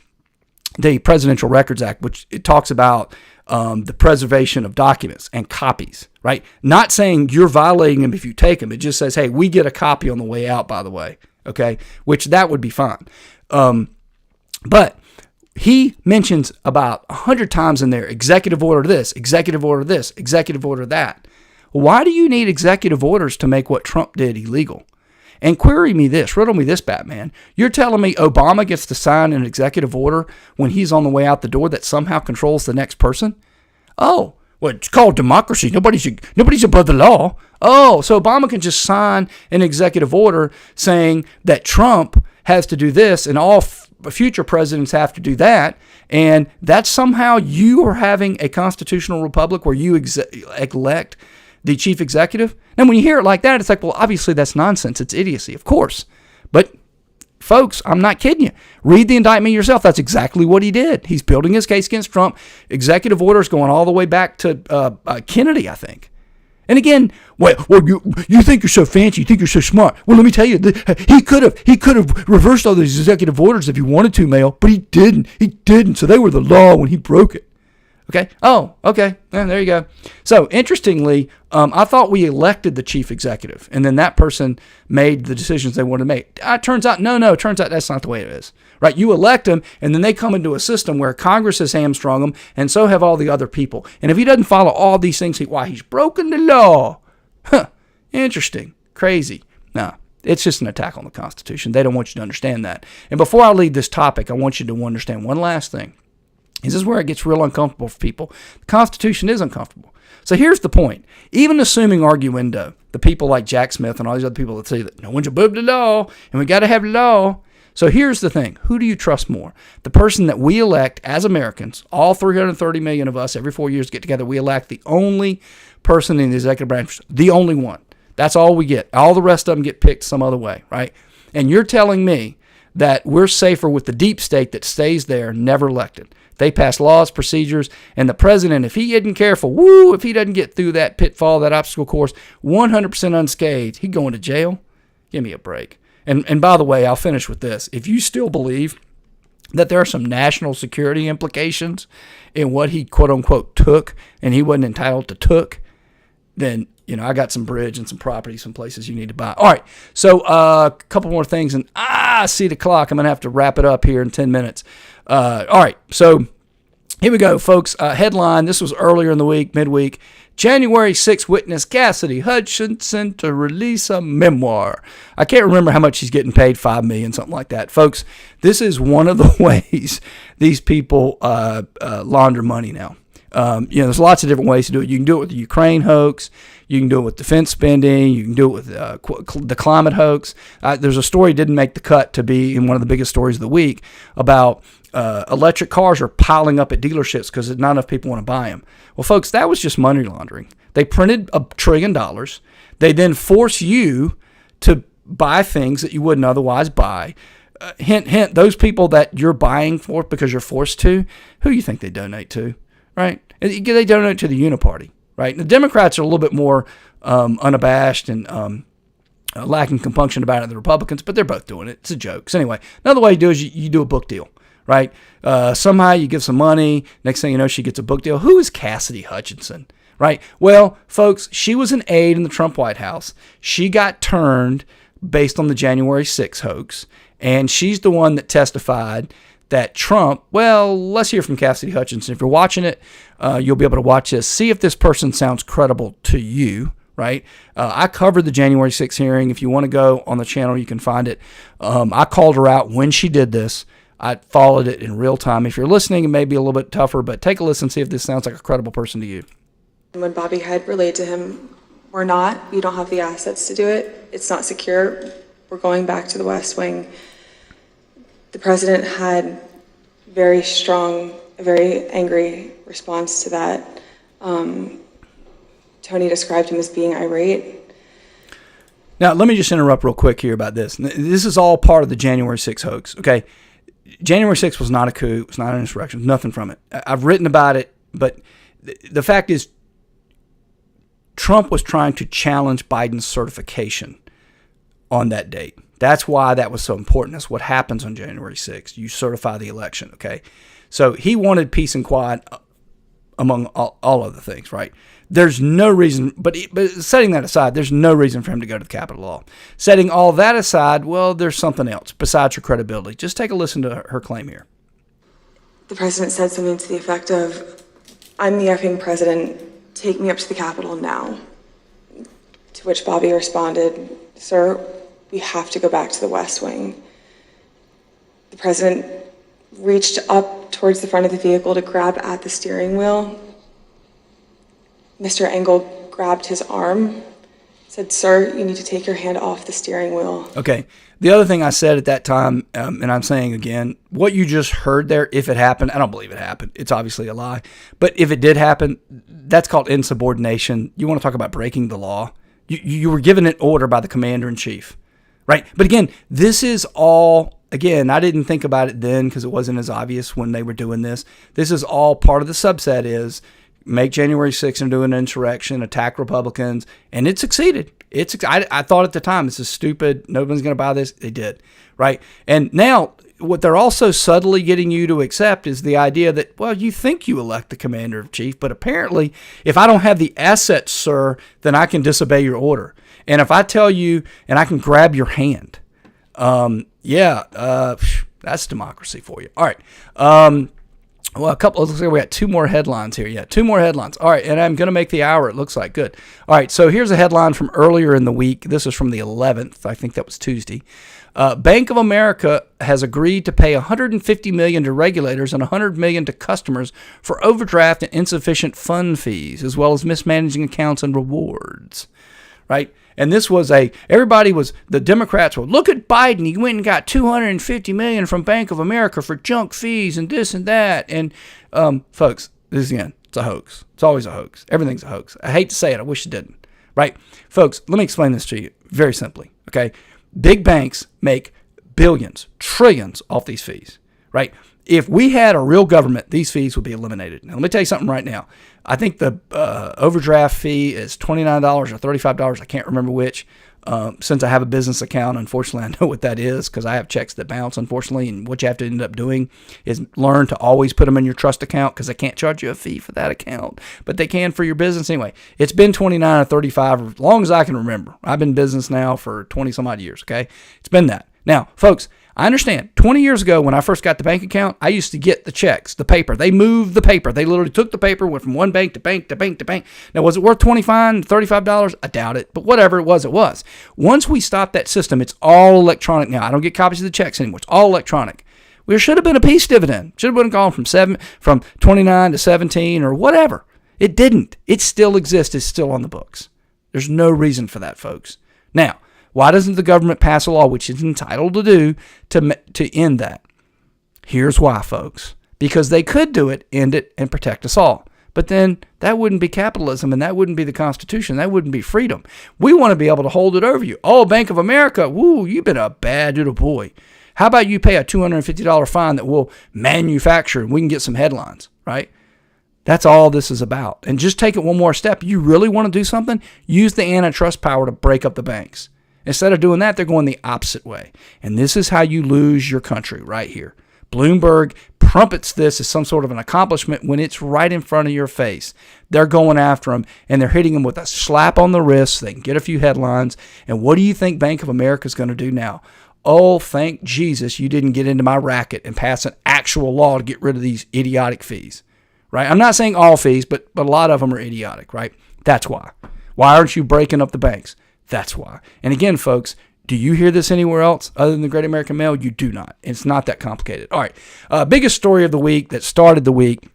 the Presidential Records Act, which it talks about the preservation of documents and copies, right? Not saying you're violating them if you take them. It just says, hey, we get a copy on the way out, by the way, okay? Which that would be fine. But he mentions about 100 times in there, executive order this, executive order this, executive order that. Why do you need executive orders to make what Trump did illegal? And query me this, riddle me this, Batman. You're telling me Obama gets to sign an executive order when he's on the way out the door that somehow controls the next person? Oh, well, it's called democracy. Nobody's above the law. Oh, so Obama can just sign an executive order saying that Trump has to do this and all future presidents have to do that. And that's somehow you are having a constitutional republic where you elect the chief executive. And when you hear it like that, it's like, well, obviously that's nonsense. It's idiocy, of course. But folks, I'm not kidding you. Read the indictment yourself. That's exactly what he did. He's building his case against Trump. Executive orders going all the way back to Kennedy, I think. And again, well, you think you're so fancy, you think you're so smart. Well, let me tell you, he could have reversed all these executive orders if he wanted to, Mail, but he didn't. He didn't. So they were the law when he broke it. Okay. Oh, okay. There you go. So interestingly, I thought we elected the chief executive, and then that person made the decisions they wanted to make. Turns out, no. Turns out that's not the way it is. Right? You elect them, and then they come into a system where Congress has hamstrung them, and so have all the other people. And if he doesn't follow all these things, he's broken the law. Huh. Interesting. Crazy. No. It's just an attack on the Constitution. They don't want you to understand that. And before I leave this topic, I want you to understand one last thing. This is where it gets real uncomfortable for people. The Constitution is uncomfortable. So here's the point. Even assuming arguendo, the people like Jack Smith and all these other people that say that no one's above the law and we got to have law. So here's the thing. Who do you trust more? The person that we elect as Americans, all 330 million of us every 4 years get together, we elect the only person in the executive branch, the only one. That's all we get. All the rest of them get picked some other way, right? And you're telling me that we're safer with the deep state that stays there, never elected. They pass laws, procedures, and the president, if he isn't careful, if he doesn't get through that pitfall, that obstacle course, 100% unscathed, he's going to jail. Give me a break. And by the way, I'll finish with this. If you still believe that there are some national security implications in what he quote unquote took and he wasn't entitled to took, then I got some bridge and some property, some places you need to buy. All right, so a couple more things, and I see the clock. I'm going to have to wrap it up here in 10 minutes. All right, so here we go, folks. Headline, this was earlier in the week, midweek. January 6th witness Cassidy Hutchinson to release a memoir. I can't remember how much he's getting paid, $5 million, something like that. Folks, this is one of the ways these people launder money now. There's lots of different ways to do it. You can do it with the Ukraine hoax. You can do it with defense spending. You can do it with the climate hoax. There's a story didn't make the cut to be in one of the biggest stories of the week about electric cars are piling up at dealerships because not enough people want to buy them. Well, folks, that was just money laundering. They printed $1 trillion. They then force you to buy things that you wouldn't otherwise buy. Hint, those people that you're buying for because you're forced to, who you think they donate to? Right? They donate to the Uniparty, right? And the Democrats are a little bit more unabashed and lacking compunction about it than the Republicans, but they're both doing it. It's a joke. So anyway, another way you do is you do a book deal, right? Somehow you give some money. Next thing you know, she gets a book deal. Who is Cassidy Hutchinson, right? Well, folks, she was an aide in the Trump White House. She got turned based on the January 6th hoax, and she's the one that testified that Trump, well, let's hear from Cassidy Hutchinson. If you're watching it, you'll be able to watch this. See if this person sounds credible to you, right? I covered the January 6th hearing. If you want to go on the channel, you can find it. I called her out when she did this. I followed it in real time. If you're listening, it may be a little bit tougher, but take a listen, see if this sounds like a credible person to you. When Bobby had relayed to him, we're not, you don't have the assets to do it. It's not secure. We're going back to the West Wing. The president had very strong, a very angry response to that. Tony described him as being irate. Now, let me just interrupt real quick here about this. This is all part of the January 6th hoax, okay? January 6th was not a coup. It was not an insurrection. Nothing from it. I've written about it, but the fact is Trump was trying to challenge Biden's certification on that date. That's why that was so important. That's what happens on January 6th. You certify the election, okay? So he wanted peace and quiet among all other things, right? There's no reason, but setting that aside, there's no reason for him to go to the Capitol law. Setting all that aside, well, there's something else besides her credibility. Just take a listen to her claim here. The president said something to the effect of, I'm the effing president, take me up to the Capitol now. To which Bobby responded, sir, we have to go back to the West Wing. The president reached up towards the front of the vehicle to grab at the steering wheel. Mr. Engel grabbed his arm, said, sir, you need to take your hand off the steering wheel. Okay. The other thing I said at that time, and I'm saying again, what you just heard there, if it happened, I don't believe it happened. It's obviously a lie. But if it did happen, that's called insubordination. You want to talk about breaking the law? You were given an order by the commander-in-chief. Right. But again, this is all, again, I didn't think about it then because it wasn't as obvious when they were doing this. This is all part of the subset is make January 6th into an insurrection, attack Republicans, and it succeeded. I thought at the time, this is stupid. Nobody's going to buy this. They did, right? And now what they're also subtly getting you to accept is the idea that, well, you think you elect the commander-in-chief, but apparently if I don't have the assets, sir, then I can disobey your order. And if I tell you and I can grab your hand, that's democracy for you. All right. Well, looks like we got 2 more headlines here. Yeah, 2 more headlines. All right, and I'm going to make the hour, it looks like. Good. All right, so here's a headline from earlier in the week. This is from the 11th. I think that was Tuesday. Bank of America has agreed to pay $150 million to regulators and $100 million to customers for overdraft and insufficient fund fees, as well as mismanaging accounts and rewards. Right? And this was the Democrats were, look at Biden. He went and got $250 million from Bank of America for junk fees and this and that. And folks, it's a hoax. It's always a hoax. Everything's a hoax. I hate to say it. I wish it didn't. Right? Folks, let me explain this to you very simply. Okay? Big banks make billions, trillions off these fees. Right? If we had a real government, these fees would be eliminated. Now, let me tell you something right now. I think the overdraft fee is $29 or $35. I can't remember which. Since I have a business account, unfortunately, I know what that is because I have checks that bounce, unfortunately. And what you have to end up doing is learn to always put them in your trust account because they can't charge you a fee for that account, but they can for your business anyway. It's been $29 or $35 as long as I can remember. I've been in business now for 20 some odd years, okay? It's been that. Now, folks, I understand. 20 years ago, when I first got the bank account, I used to get the checks, the paper. They moved the paper. They literally took the paper, went from one bank to bank to bank to bank. Now, was it worth $25, $35? I doubt it. But whatever it was, it was. Once we stopped that system, it's all electronic now. I don't get copies of the checks anymore. It's all electronic. There should have been a peace dividend. Should have been gone from 29 to 17 or whatever. It didn't. It still exists. It's still on the books. There's no reason for that, folks. Now, why doesn't the government pass a law, which it's entitled to do, to end that? Here's why, folks. Because they could do it, end it, and protect us all. But then that wouldn't be capitalism, and that wouldn't be the Constitution. That wouldn't be freedom. We want to be able to hold it over you. Oh, Bank of America, woo, you've been a bad little boy. How about you pay a $250 fine that we'll manufacture and we can get some headlines, right? That's all this is about. And just take it one more step. You really want to do something? Use the antitrust power to break up the banks. Instead of doing that, they're going the opposite way. And this is how you lose your country right here. Bloomberg trumpets this as some sort of an accomplishment when it's right in front of your face. They're going after them, and they're hitting them with a slap on the wrist so they can get a few headlines. And what do you think Bank of America is going to do now? Oh, thank Jesus you didn't get into my racket and pass an actual law to get rid of these idiotic fees. Right? I'm not saying all fees, but a lot of them are idiotic, right? That's why. Why aren't you breaking up the banks? That's why. And again, folks, do you hear this anywhere else other than the Great American Mail? You do not. It's not that complicated. All right. Biggest story of the week that started the week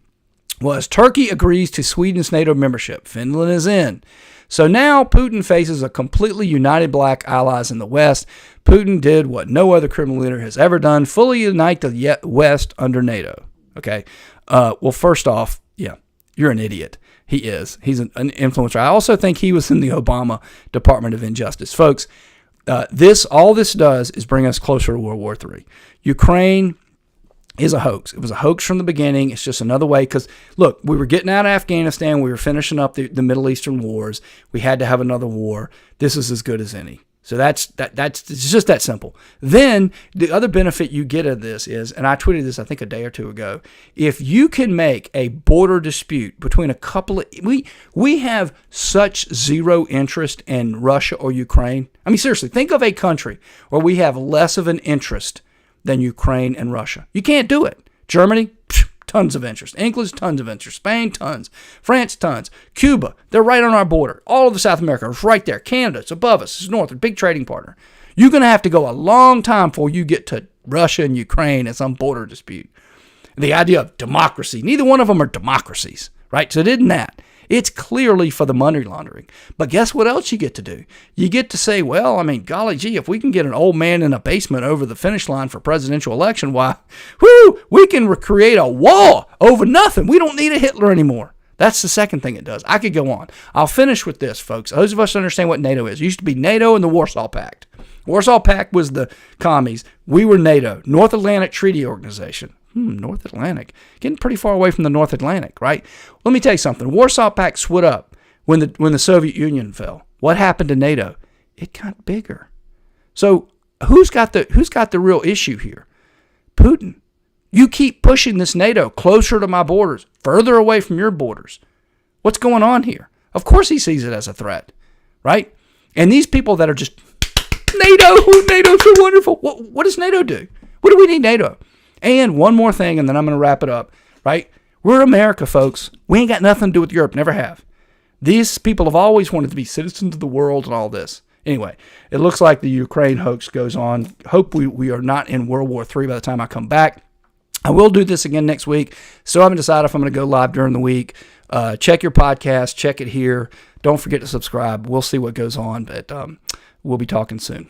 was Turkey agrees to Sweden's NATO membership. Finland is in. So now Putin faces a completely united black allies in the West. Putin did what no other criminal leader has ever done, fully unite the West under NATO. Okay. Well, first off, yeah, you're an idiot. He is. He's an influencer. I also think he was in the Obama Department of Injustice. Folks, all this does is bring us closer to World War III. Ukraine is a hoax. It was a hoax from the beginning. It's just another way because, look, we were getting out of Afghanistan. We were finishing up the Middle Eastern wars. We had to have another war. This is as good as any. So that's it's just that simple. Then the other benefit you get of this is, and I tweeted this I think a day or two ago, if you can make a border dispute between a couple of we have such zero interest in Russia or Ukraine. I mean, seriously, think of a country where we have less of an interest than Ukraine and Russia. You can't do it. Germany, tons of interest. England, tons of interest. Spain, tons. France, tons. Cuba, they're right on our border. All of the South America is right there. Canada, it's above us. It's north, a big trading partner. You're going to have to go a long time before you get to Russia and Ukraine at some border dispute. The idea of democracy, neither one of them are democracies, right? So it isn't that. It's clearly for the money laundering. But guess what else you get to do? You get to say, well, I mean, golly gee, if we can get an old man in a basement over the finish line for presidential election, why, we can recreate a war over nothing. We don't need a Hitler anymore. That's the second thing it does. I could go on. I'll finish with this, folks. Those of us who understand what NATO is. It used to be NATO and the Warsaw Pact. Warsaw Pact was the commies. We were NATO, North Atlantic Treaty Organization. North Atlantic. Getting pretty far away from the North Atlantic, right? Let me tell you something. Warsaw Pact split up when the Soviet Union fell. What happened to NATO? It got bigger. So who's got the real issue here? Putin. You keep pushing this NATO closer to my borders, further away from your borders. What's going on here? Of course he sees it as a threat, right? And these people that are just, NATO's so wonderful. What does NATO do? What do we need NATO? And one more thing, and then I'm going to wrap it up, right? We're America, folks. We ain't got nothing to do with Europe, never have. These people have always wanted to be citizens of the world and all this. Anyway, it looks like the Ukraine hoax goes on. Hope we are not in World War III by the time I come back. I will do this again next week. So I haven't decided if I'm going to go live during the week. Check your podcast. Check it here. Don't forget to subscribe. We'll see what goes on, but we'll be talking soon.